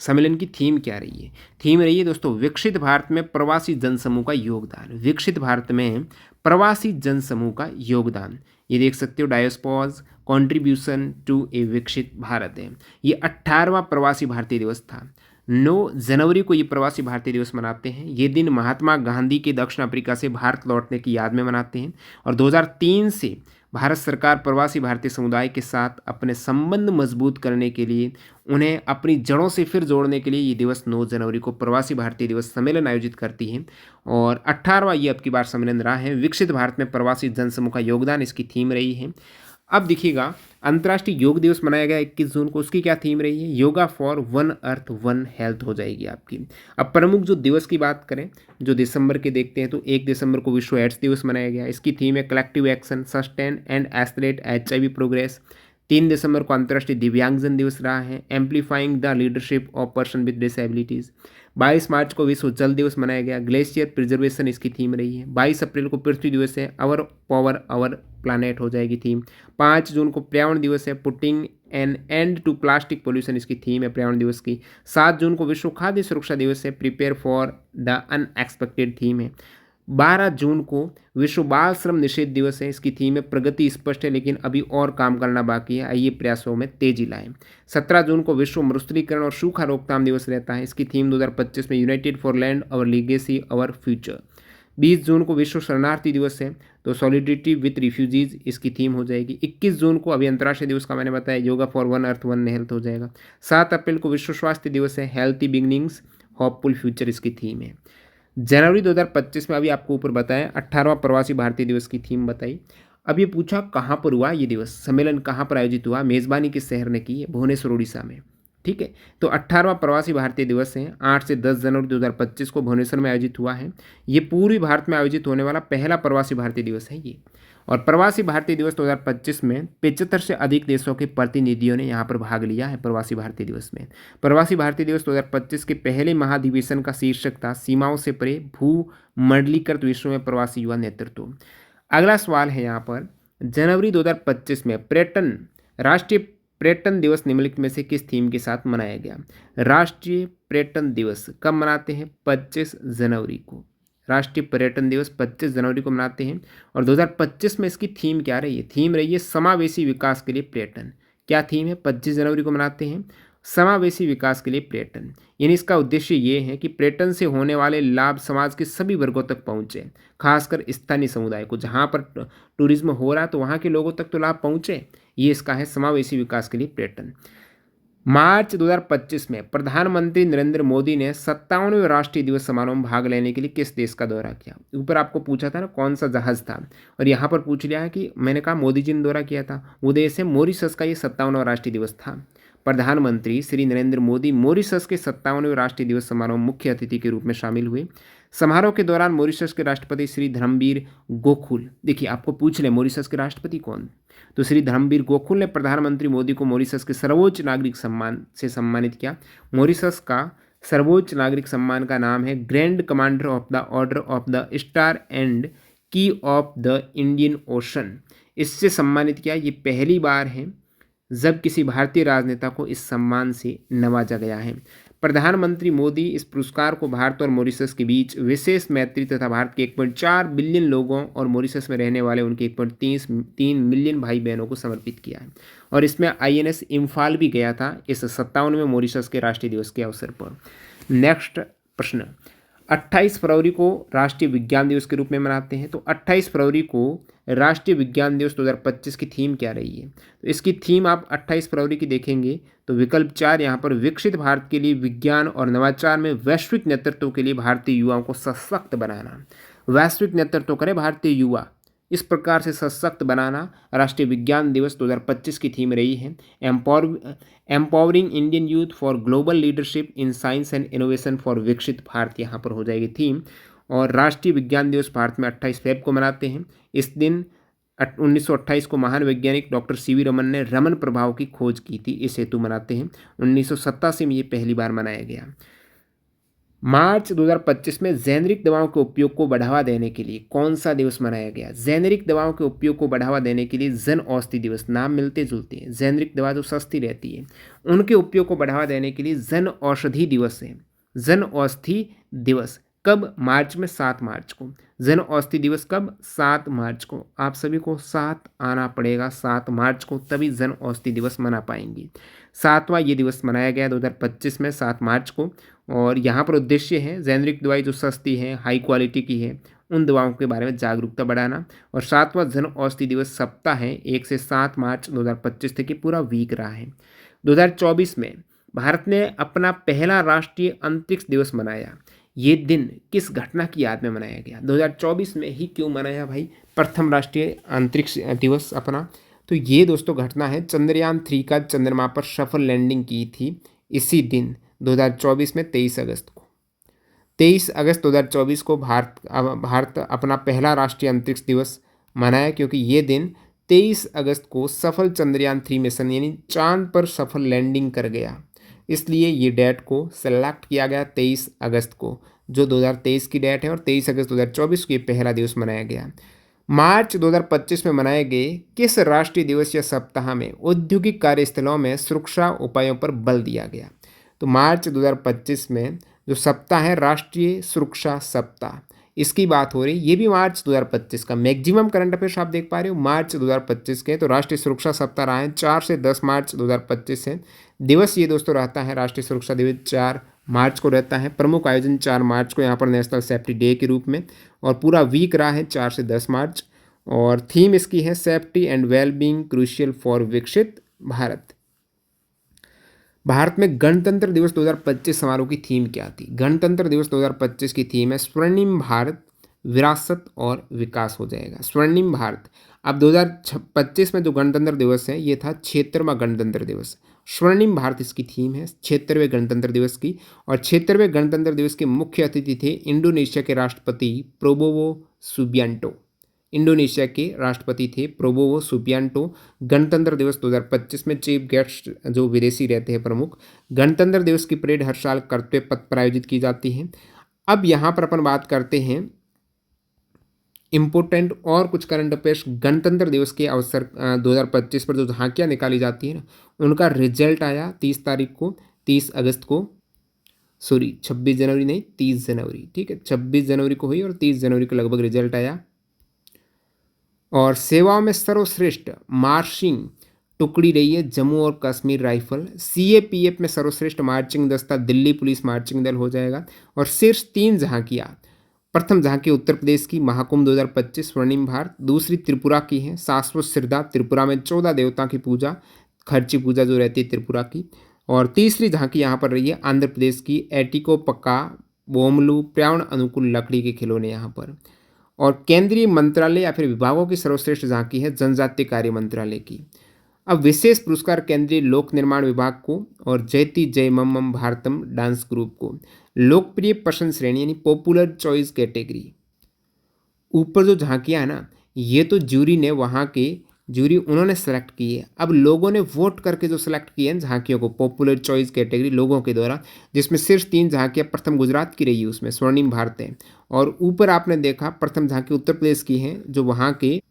सम्मेलन की थीम क्या रही है? थीम रही है दोस्तों, विकसित भारत में प्रवासी जनसमूह का योगदान। विकसित भारत में प्रवासी जनसमूह का योगदान, ये देख सकते हो, डायस्पोराज कंट्रीब्यूशन टू ए विकसित भारत है। ये 18वां प्रवासी भारतीय दिवस था। 9 जनवरी को ये प्रवासी भारतीय दिवस मनाते हैं। ये दिन महात्मा गांधी के दक्षिण अफ्रीका से भारत लौटने की याद में मनाते हैं। और 2003 से भारत सरकार प्रवासी भारतीय समुदाय के साथ अपने संबंध मजबूत करने के लिए, उन्हें अपनी जड़ों से फिर जोड़ने के लिए ये दिवस 9 जनवरी को प्रवासी भारतीय दिवस सम्मेलन आयोजित करती है। और 18वां ये अब की बार सम्मेलन रहा है। विकसित भारत में प्रवासी जनसमूह का योगदान इसकी थीम रही है। अब देखिएगा, अंतर्राष्ट्रीय योग दिवस मनाया गया 21 जून को, उसकी क्या थीम रही है? Yoga for one earth one health हो जाएगी आपकी। अब प्रमुख जो दिवस की बात करें, जो दिसंबर के देखते हैं, तो 1 दिसंबर को विश्व एड्स दिवस मनाया गया, इसकी थीम है collective action sustain and accelerate HIV progress. 3 दिसंबर को अंतर्राष्ट्रीय दिव्यांगजन दिवस रहा है, amplifying the leadership of person with disabilities. 22 मार्च को विश्व जल दिवस मनाया गया, ग्लेशियर प्रिजर्वेशन इसकी थीम रही है। 22 अप्रैल को पृथ्वी दिवस है, अवर पावर अवर प्लानेट हो जाएगी थीम। 5 जून को पर्यावरण दिवस है, putting an end to plastic pollution इसकी थीम है पर्यावरण दिवस की। 7 जून को विश्व खाद्य सुरक्षा दिवस है, prepare for the unexpected theme है। 12 जून को विश्व बाल श्रम निषेध दिवस है, इसकी थीम है प्रगति स्पष्ट है लेकिन अभी और काम करना बाकी है, आइए प्रयासों में तेजी लाएं। 17 जून को विश्व मरुस्थलीकरण और सूखा रोकथाम दिवस रहता है, इसकी थीम 2025 में united for land our legacy our future. 20 जून को विश्व शरणार्थी दिवस है, तो सॉलिडिटी विथ रिफ्यूजीज इसकी थीम हो जाएगी। 21 जून को अभी अंतर्राष्ट्रीय दिवस का मैंने बताया, yoga for one earth one health हो जाएगा। 7 अप्रैल को विश्व स्वास्थ्य दिवस है, हेल्थी बिगनिंग्स होपफुल फ्यूचर इसकी थीम है। जनवरी 2025 में अभी आपको ऊपर बताया 18वां प्रवासी भारतीय दिवस की थीम बताई। अब ये पूछा कहाँ पर हुआ ये दिवस, सम्मेलन कहाँ पर आयोजित हुआ, मेज़बानी किस शहर ने की है? भुवनेश्वर उड़ीसा में। ठीक है, तो 18वां प्रवासी भारतीय दिवस है, 8 से 10 जनवरी 2025 को भुवनेश्वर में आयोजित हुआ है। ये पूर्वी भारत में आयोजित होने वाला पहला प्रवासी भारतीय दिवस है ये। और प्रवासी भारतीय दिवस 2025 में 75 से अधिक देशों के प्रतिनिधियों ने यहाँ पर भाग लिया है प्रवासी भारतीय दिवस में। प्रवासी भारतीय दिवस 2025 के पहले महाधिवेशन का शीर्षक था सीमाओं से परे भूमंडलीकृत विश्व में प्रवासी युवा नेतृत्व। अगला सवाल है यहाँ पर, जनवरी 2025 में राष्ट्रीय पर्यटन दिवस निम्नलिखित में से किस थीम के साथ मनाया गया? राष्ट्रीय पर्यटन दिवस कब मनाते हैं? 25 जनवरी को। राष्ट्रीय पर्यटन दिवस 25 जनवरी को मनाते हैं। और 2025 में इसकी थीम क्या रही है? थीम रही है समावेशी विकास के लिए पर्यटन। क्या थीम है? 25 जनवरी को मनाते हैं समावेशी विकास के लिए पर्यटन। यानी इसका उद्देश्य ये है कि पर्यटन से होने वाले लाभ समाज के सभी वर्गों तक पहुँचे, खासकर स्थानीय समुदाय को। जहाँ पर टूरिज्म हो रहा है तो वहाँ के लोगों तक तो लाभ पहुँचे, ये इसका है समावेशी विकास के लिए पर्यटन। मार्च 2025 में प्रधानमंत्री नरेंद्र मोदी ने 57वें राष्ट्रीय दिवस समारोह में भाग लेने के लिए किस देश का दौरा किया? ऊपर आपको पूछा था ना कौन सा जहाज था, और यहाँ पर पूछ लिया है कि मैंने कहा मोदी जी ने दौरा किया था, वो देश है मॉरिशस का। ये 57वां राष्ट्रीय दिवस था। प्रधानमंत्री श्री नरेंद्र मोदी मॉरिशस के 57वें राष्ट्रीय दिवस समारोह में मुख्य अतिथि के रूप में शामिल हुए। समारोह के दौरान मॉरिशस के राष्ट्रपति श्री धर्मवीर गोकुल, देखिए आपको पूछ ले मॉरिशस के राष्ट्रपति कौन, तो श्री धर्मवीर गोकुल ने प्रधानमंत्री मोदी को मॉरिशस के सर्वोच्च नागरिक सम्मान से सम्मानित किया। मॉरिशस का सर्वोच्च नागरिक सम्मान का नाम है grand commander of the order of the star and की ऑफ द इंडियन ओशन। इससे सम्मानित किया। ये पहली बार है जब किसी भारतीय राजनेता को इस सम्मान से नवाजा गया है। प्रधानमंत्री मोदी इस पुरस्कार को भारत और मॉरिशस के बीच विशेष मैत्री तथा भारत के 1.4 बिलियन लोगों और मॉरिशस में रहने वाले उनके 1.3 मिलियन भाई बहनों को समर्पित किया है। और इसमें INS इम्फाल भी गया था इस 57वें मॉरिशस के राष्ट्रीय दिवस के अवसर पर। नेक्स्ट प्रश्न, 28 फरवरी को राष्ट्रीय विज्ञान दिवस के रूप में मनाते हैं, तो 28 फरवरी को राष्ट्रीय विज्ञान दिवस 2025 की थीम क्या रही है? तो इसकी थीम आप 28 फरवरी की देखेंगे तो विकल्प 4 यहाँ पर विकसित भारत के लिए विज्ञान और नवाचार में वैश्विक नेतृत्व के लिए भारतीय युवाओं को सशक्त बनाना। वैश्विक नेतृत्व करे भारतीय युवा, इस प्रकार से सशक्त बनाना राष्ट्रीय विज्ञान दिवस 2025 की थीम रही है। Empowering Indian youth for global leadership in science and innovation for विकसित भारत यहाँ पर हो जाएगी थीम। और राष्ट्रीय विज्ञान दिवस भारत में 28 फरवरी को मनाते हैं। इस दिन 1928 को महान वैज्ञानिक डॉक्टर CV रमन ने रमन प्रभाव की खोज की थी, इस हेतु मनाते हैं। 1987 में ये पहली बार मनाया गया। मार्च 2025 में जेनेरिक दवाओं के उपयोग को बढ़ावा देने के लिए कौन सा दिवस मनाया गया? जेनेरिक दवाओं के उपयोग को बढ़ावा देने के लिए जन औषधि दिवस, नाम मिलते जुलते हैं। जेनेरिक दवा जो सस्ती रहती है उनके उपयोग को बढ़ावा देने के लिए जन औषधि दिवस है। जन औषधि दिवस कब? मार्च में 7 मार्च को। जन औषधि दिवस कब? 7 मार्च को। आप सभी को 7 आना पड़ेगा 7 मार्च को, तभी जन औषधि दिवस मना पाएंगे। 7वां ये दिवस मनाया गया 2025 में 7 मार्च को। और यहाँ पर उद्देश्य है जेनेरिक दवाई जो सस्ती है, हाई क्वालिटी की है, उन दवाओं के बारे में जागरूकता बढ़ाना। और 7वां जन औषधि दिवस सप्ताह है 1 से 7 मार्च 2025 तक, पूरा वीक रहा है। 2024 में भारत ने अपना पहला राष्ट्रीय अंतरिक्ष दिवस मनाया। ये दिन किस घटना की याद में मनाया गया? 2024 में ही क्यों मनाया भाई प्रथम राष्ट्रीय अंतरिक्ष दिवस अपना? तो ये दोस्तों घटना है चंद्रयान 3 का चंद्रमा पर सफल लैंडिंग की थी इसी दिन 2024 में 23 अगस्त को। 23 अगस्त 2024 को भारत अपना पहला राष्ट्रीय अंतरिक्ष दिवस मनाया, क्योंकि ये दिन 23 अगस्त को सफल चंद्रयान 3 मिशन यानी चांद पर सफल लैंडिंग कर गया। इसलिए ये डेट को सेलेक्ट किया गया 23 अगस्त को, जो 2023 की डेट है, और 23 अगस्त 2024 को ये पहला दिवस मनाया गया। मार्च 2025 में मनाए गए किस राष्ट्रीय दिवस या सप्ताह में औद्योगिक कार्यस्थलों में सुरक्षा उपायों पर बल दिया गया? तो मार्च 2025 में जो सप्ताह है राष्ट्रीय सुरक्षा सप्ताह, इसकी बात हो रही, ये भी मार्च 2025 का। मैक्सिमम करंट अफेयर्स आप देख पा रहे हो मार्च 2025 के। तो राष्ट्रीय सुरक्षा सप्ताह रहा है 4 से 10 मार्च 2025 से। दिवस ये दोस्तों रहता है राष्ट्रीय सुरक्षा दिवस 4 मार्च को रहता है। प्रमुख आयोजन 4 मार्च को यहाँ पर नेशनल सेफ्टी डे के रूप में, और पूरा वीक रहा है 4 से 10 मार्च। और थीम इसकी है safety and wellbeing crucial for विकसित भारत। भारत में गणतंत्र दिवस 2025 समारोह की थीम क्या थी? गणतंत्र दिवस 2025 की थीम है स्वर्णिम भारत, विरासत और विकास हो जाएगा। स्वर्णिम भारत। अब 2025 में जो गणतंत्र दिवस है ये था 76वां गणतंत्र दिवस। स्वर्णिम भारत इसकी थीम है 76वें गणतंत्र दिवस की। और 76वें गणतंत्र दिवस के मुख्य अतिथि थे इंडोनेशिया के राष्ट्रपति प्रोबोवो सुबियांटो। इंडोनेशिया के राष्ट्रपति थे प्रोबोवो सुबियांटो। गणतंत्र दिवस 2025 में चीफ गेस्ट जो विदेशी रहते हैं प्रमुख। गणतंत्र दिवस की परेड हर साल कर्तव्य पथ पर आयोजित की जाती है। अब यहाँ पर अपन बात करते हैं इम्पोर्टेंट और कुछ करंट अफेयर्स। गणतंत्र दिवस के अवसर 2025 पर जो झांकियाँ निकाली जाती हैं ना, उनका रिजल्ट आया 30 तारीख को, 30 अगस्त को, सॉरी 26 जनवरी नहीं, 30 जनवरी, ठीक है, 26 जनवरी को हुई और 30 जनवरी को लगभग रिजल्ट आया। और सेवाओं में सर्वश्रेष्ठ मार्चिंग टुकड़ी रही है जम्मू और कश्मीर राइफल। सीएपीएफ में सर्वश्रेष्ठ मार्चिंग दस्ता दिल्ली पुलिस मार्चिंग दल हो जाएगा। और शीर्ष 3 झांकियाँ, प्रथम झांकी उत्तर प्रदेश की महाकुंभ 2025 स्वर्णिम भारत, दूसरी त्रिपुरा की है शाश्वत श्रद्धा, त्रिपुरा में 14 देवता की पूजा, खर्ची पूजा जो रहती है त्रिपुरा की। और तीसरी झांकी यहाँ पर रही है आंध्र प्रदेश की एटिको पक्का बोमलू, पर्यावरण अनुकूल लकड़ी के खिलौने यहाँ पर। और केंद्रीय मंत्रालय या फिर विभागों की सर्वश्रेष्ठ झांकी है जनजातीय कार्य मंत्रालय की। अब विशेष पुरस्कार केंद्रीय लोक निर्माण विभाग को और जयति जय मम भारतम डांस ग्रुप को। लोकप्रिय पसंद श्रेणी यानी पॉपुलर चॉइस कैटेगरी, ऊपर जो झांकियाँ है ना, ये तो जूरी ने वहाँ के जूरी उन्होंने सेलेक्ट की है। अब लोगों ने वोट करके जो सेलेक्ट किए हैं झांकियों को पॉपुलर चॉइस कैटेगरी लोगों के द्वारा, जिसमें सिर्फ 3 झांकियाँ प्रथम गुजरात की रही है, उसमें स्वर्णिम भारत है। और ऊपर आपने देखा प्रथम झांकी उत्तर प्रदेश की है जो वहाँ के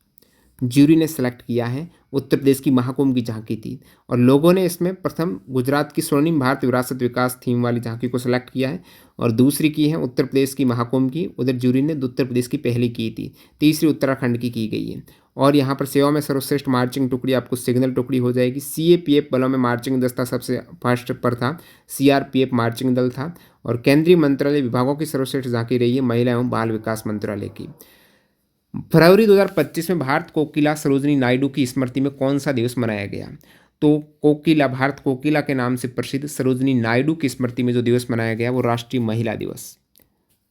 ज्यूरी ने सेलेक्ट किया है, उत्तर प्रदेश की महाकुंभ की झांकी थी। और लोगों ने इसमें प्रथम गुजरात की स्वर्णिम भारत विरासत विकास थीम वाली झांकी को सिलेक्ट किया है। और दूसरी की है उत्तर प्रदेश की महाकुंभ की, उधर ज्यूरी ने उत्तर प्रदेश की पहली की थी। तीसरी उत्तराखंड की गई है। और यहाँ पर सेवा में सर्वश्रेष्ठ मार्चिंग टुकड़ी आपको सिग्नल टुकड़ी हो जाएगी। सीएपीएफ बलों में मार्चिंग दस्ता सबसे फर्स्ट पर था, सीआरपीएफ मार्चिंग दल था। और केंद्रीय मंत्रालय विभागों की सर्वश्रेष्ठ झांकी रही है महिला एवं बाल विकास मंत्रालय की। फरवरी 2025 में भारत कोकिला सरोजिनी नायडू की स्मृति में कौन सा दिवस मनाया गया? तो कोकिला, भारत कोकिला के नाम से प्रसिद्ध सरोजिनी नायडू की स्मृति में जो दिवस मनाया गया वो राष्ट्रीय महिला दिवस।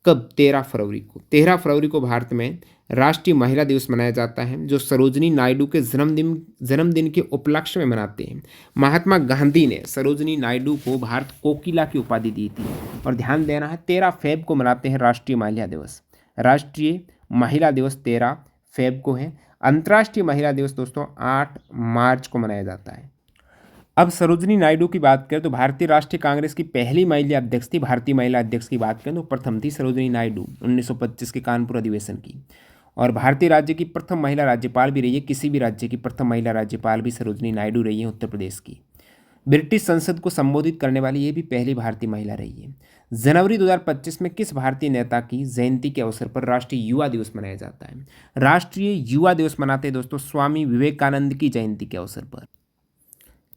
कब? 13 फरवरी को। 13 फरवरी को भारत में राष्ट्रीय महिला दिवस मनाया जाता है, जो सरोजिनी नायडू के जन्मदिन के उपलक्ष्य में मनाते हैं। महात्मा गांधी ने सरोजिनी नायडू को भारत कोकिला की उपाधि दी थी। और ध्यान देना है 13 फेब को मनाते हैं राष्ट्रीय महिला दिवस। राष्ट्रीय महिला दिवस 13 फेब को है। अंतर्राष्ट्रीय महिला दिवस दोस्तों 8 मार्च को मनाया जाता है। अब सरोजिनी नायडू की बात करें तो भारतीय राष्ट्रीय कांग्रेस की पहली महिला अध्यक्ष थी। भारतीय महिला अध्यक्ष की बात करें तो प्रथम थी सरोजिनी नायडू 1925 के कानपुर अधिवेशन की। और भारतीय राज्य की प्रथम महिला राज्यपाल भी रही है। किसी भी राज्य की प्रथम महिला राज्यपाल भी सरोजिनी नायडू रही है, उत्तर प्रदेश की। ब्रिटिश संसद को संबोधित करने वाली ये भी पहली भारतीय महिला रही है। जनवरी 2025 में किस भारतीय नेता की जयंती के अवसर पर राष्ट्रीय युवा दिवस मनाया जाता है? राष्ट्रीय युवा दिवस मनाते हैं दोस्तों स्वामी विवेकानंद की जयंती के अवसर पर।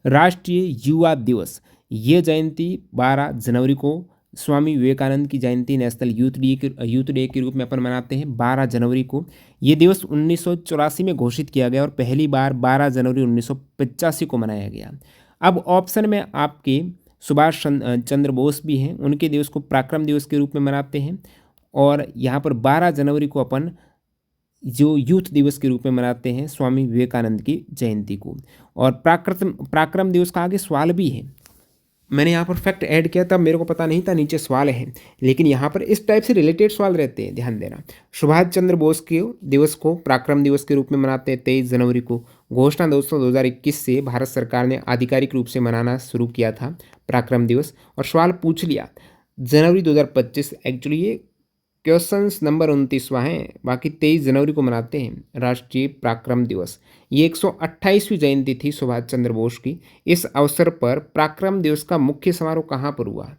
राष्ट्रीय युवा दिवस ये जयंती 12 जनवरी को स्वामी विवेकानंद की जयंती नेशनल यूथ डे के रूप में अपन मनाते हैं 12 जनवरी को। ये दिवस 1984 में घोषित किया गया और पहली बार 12 जनवरी 1985 को मनाया गया। अब ऑप्शन में आपके सुभाष चंद्र बोस भी हैं, उनके दिवस को पराक्रम दिवस के रूप में मनाते हैं। और यहाँ पर 12 जनवरी को अपन जो यूथ दिवस के रूप में मनाते हैं स्वामी विवेकानंद की जयंती को। और पराक्रम दिवस का आगे सवाल भी है, मैंने यहाँ पर फैक्ट ऐड किया तब मेरे को पता नहीं था नीचे सवाल है, लेकिन यहाँ पर इस टाइप से रिलेटेड सवाल रहते हैं, ध्यान देना। सुभाष चंद्र बोस के दिवस को पराक्रम दिवस के रूप में मनाते हैं 23 जनवरी को। घोषणा दोस्तों 2021 से भारत सरकार ने आधिकारिक रूप से मनाना शुरू किया था पराक्रम दिवस। और सवाल पूछ लिया जनवरी 2025, एक्चुअली ये क्वेश्चंस नंबर 29वां है, बाकी 23 जनवरी को मनाते हैं राष्ट्रीय पराक्रम दिवस। ये 128वीं जयंती थी सुभाष चंद्र बोस की। इस अवसर पर पराक्रम दिवस का मुख्य समारोह कहाँ पर हुआ?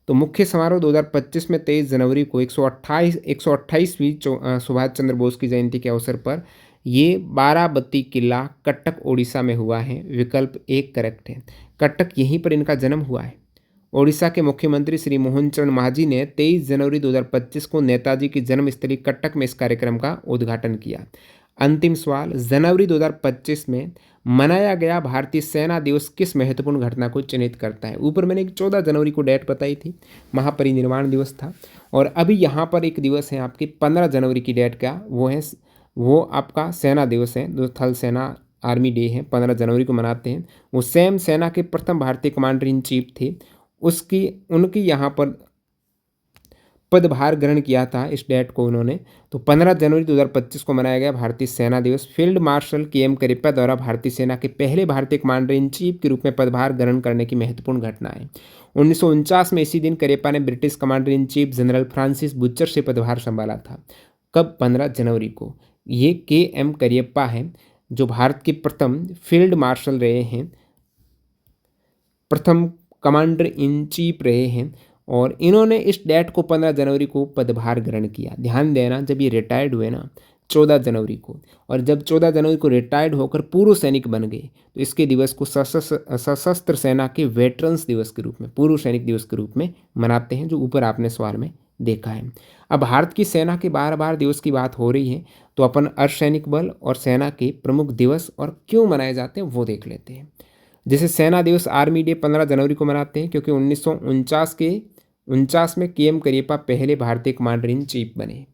तो मुख्य समारोह 2025 में 23 जनवरी को 128वीं सुभाष चंद्र बोस की जयंती के अवसर पर ये बाराबती किला कटक ओडिशा में हुआ है। विकल्प 1 करेक्ट है, कटक यहीं पर इनका जन्म हुआ है। ओडिशा के मुख्यमंत्री श्री मोहन चरण मांझी ने 23 जनवरी 2025 को नेताजी की जन्मस्थली कटक में इस कार्यक्रम का उद्घाटन किया। अंतिम सवाल, जनवरी 2025 में मनाया गया भारतीय सेना दिवस किस महत्वपूर्ण घटना को चिन्हित करता है? ऊपर मैंने 14 जनवरी को डेट बताई थी, महापरिनिर्वाण दिवस था। और अभी यहाँ पर एक दिवस है आपकी 15 जनवरी की डेट का, वो आपका सेना दिवस है, जो थल सेना आर्मी डे है, 15 जनवरी को मनाते हैं। वो सेम सेना के प्रथम भारतीय कमांडर इन चीफ थे, उनकी यहाँ पर पदभार ग्रहण किया था इस डेट को उन्होंने, तो 15 जनवरी 2025 को मनाया गया भारतीय सेना दिवस। Field marshal KM. करियप्पा द्वारा भारतीय सेना के पहले भारतीय कमांडर इन चीफ के रूप में पदभार ग्रहण करने की महत्वपूर्ण घटना है। 1949 में इसी दिन करियप्पा ने British commander in chief general Francis butcher से पदभार संभाला था। कब? 15 जनवरी को। ये के.एम. करियप्पा हैं जो भारत के प्रथम फील्ड मार्शल रहे हैं, प्रथम कमांडर इन चीफ रहे हैं, और इन्होंने इस डेट को 15 जनवरी को पदभार ग्रहण किया। ध्यान देना, जब ये रिटायर्ड हुए ना 14 जनवरी को, और जब 14 जनवरी को रिटायर्ड होकर पूर्व सैनिक बन गए, तो इसके दिवस को सशस्त्र सेना के वेटरन्स दिवस के रूप में, पूर्व सैनिक दिवस के रूप में मनाते हैं, जो ऊपर आपने सवाल में देखा है। अब भारत की सेना के बार बार दिवस की बात हो रही है, तो अपन अर्धसैनिक बल और सेना के प्रमुख दिवस और क्यों मनाए जाते हैं वो देख लेते हैं। जैसे सेना दिवस आर्मी डे 15 जनवरी को मनाते हैं क्योंकि 1949 में के.एम. करियप्पा पहले भारतीय कमांडर इन चीफ बने।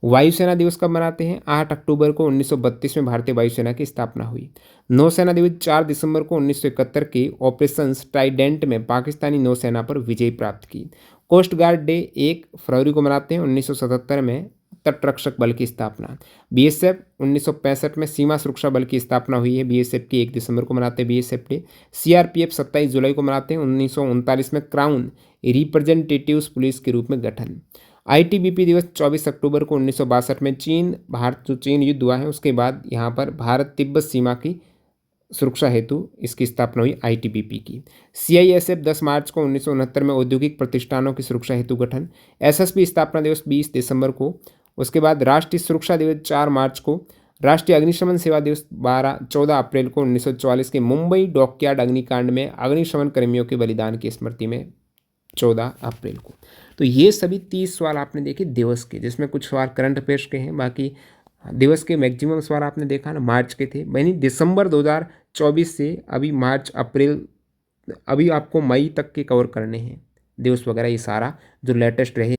वायुसेना दिवस कब मनाते हैं? 8 अक्टूबर को 1932 में भारतीय वायुसेना की स्थापना हुई। नौसेना दिवस 4 दिसंबर को 1971 के ऑपरेशन ट्राइडेंट में पाकिस्तानी नौसेना पर विजय प्राप्त की। कोस्ट गार्ड डे 1 फरवरी को मनाते हैं। 1977 में तटरक्षक बल की स्थापना। बीएसएफ 1965 में सीमा सुरक्षा बल की स्थापना हुई है। बीएसएफ की 1 दिसंबर को मनाते हैं बीएसएफ डे। सीआरपीएफ 27 जुलाई को मनाते हैं। 1939 में क्राउन रिप्रेजेंटेटिव्स पुलिस के रूप में गठन। आईटीबीपी दिवस 24 अक्टूबर को 1962 में चीन युद्ध हुआ है, उसके बाद यहाँ पर भारत तिब्बत सीमा की सुरक्षा हेतु इसकी स्थापना हुई आईटीबीपी की। सीआईएसएफ 10 मार्च को 1969 में औद्योगिक प्रतिष्ठानों की सुरक्षा हेतु गठन। एसएसबी स्थापना दिवस 20 दिसंबर को। उसके बाद राष्ट्रीय सुरक्षा दिवस 4 मार्च को। राष्ट्रीय अग्निशमन सेवा दिवस 14 अप्रैल को 1944 के मुंबई डॉकयार्ड अग्निकांड में अग्निशमन कर्मियों के बलिदान की स्मृति में 14 अप्रैल को। तो ये सभी 30 सवाल आपने देखे दिवस के, जिसमें कुछ सवाल करंट अफेयर्स के हैं, बाकी दिवस के मैक्सिमम सवाल आपने देखा ना मार्च के थे। यानी दिसंबर 2024 से अभी मार्च अप्रैल, अभी आपको मई तक के कवर करने हैं दिवस वगैरह। ये सारा जो लेटेस्ट रहे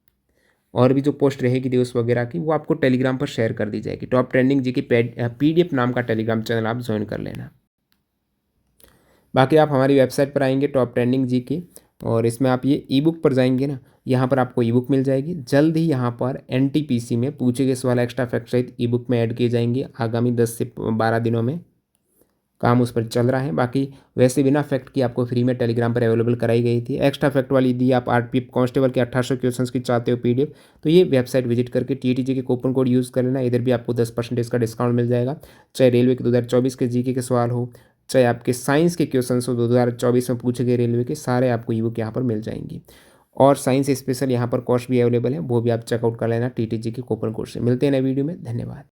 और भी जो पोस्ट रहेगी दिवस वगैरह की, वो आपको टेलीग्राम पर शेयर कर दी जाएगी। टॉप ट्रेंडिंग जी की PDF नाम का टेलीग्राम चैनल आप ज्वाइन कर लेना। बाकी आप हमारी वेबसाइट पर आएंगे टॉप ट्रेंडिंग जी की, और इसमें आप ये ई-बुक पर जाएंगे ना, यहाँ पर आपको ई-बुक मिल जाएगी। जल्द ही यहाँ पर एनटीपीसी में पूछे गए सवाल एक्स्ट्रा फैक्ट सहित ई-बुक में ऐड किए जाएंगे। आगामी 10 से 12 दिनों में काम उस पर चल रहा है। बाकी वैसे बिना फैक्ट की आपको फ्री में टेलीग्राम पर अवेलेबल कराई गई थी। एक्स्ट्रा फैक्ट वाली दी आप आरपीएफ कांस्टेबल के 1800 क्वेश्चंस की चाहते हो PDF, तो ये वेबसाइट विजिट करके TTG के कूपन कोड यूज़ कर लेना। इधर भी आपको 10% का डिस्काउंट मिल जाएगा। चाहे रेलवे के 2024 के जीके के सवाल हो, चाहे आपके साइंस के क्वेश्चन हो 2024 में पूछे गए रेलवे के, सारे आपको ई-बुक यहाँ पर मिल जाएंगी। और साइंस स्पेशल यहाँ पर कोर्स भी अवेलेबल है, वो भी आप चेकआउट कर लेना TTG के कूपन कोड से। मिलते हैं नए वीडियो में, धन्यवाद।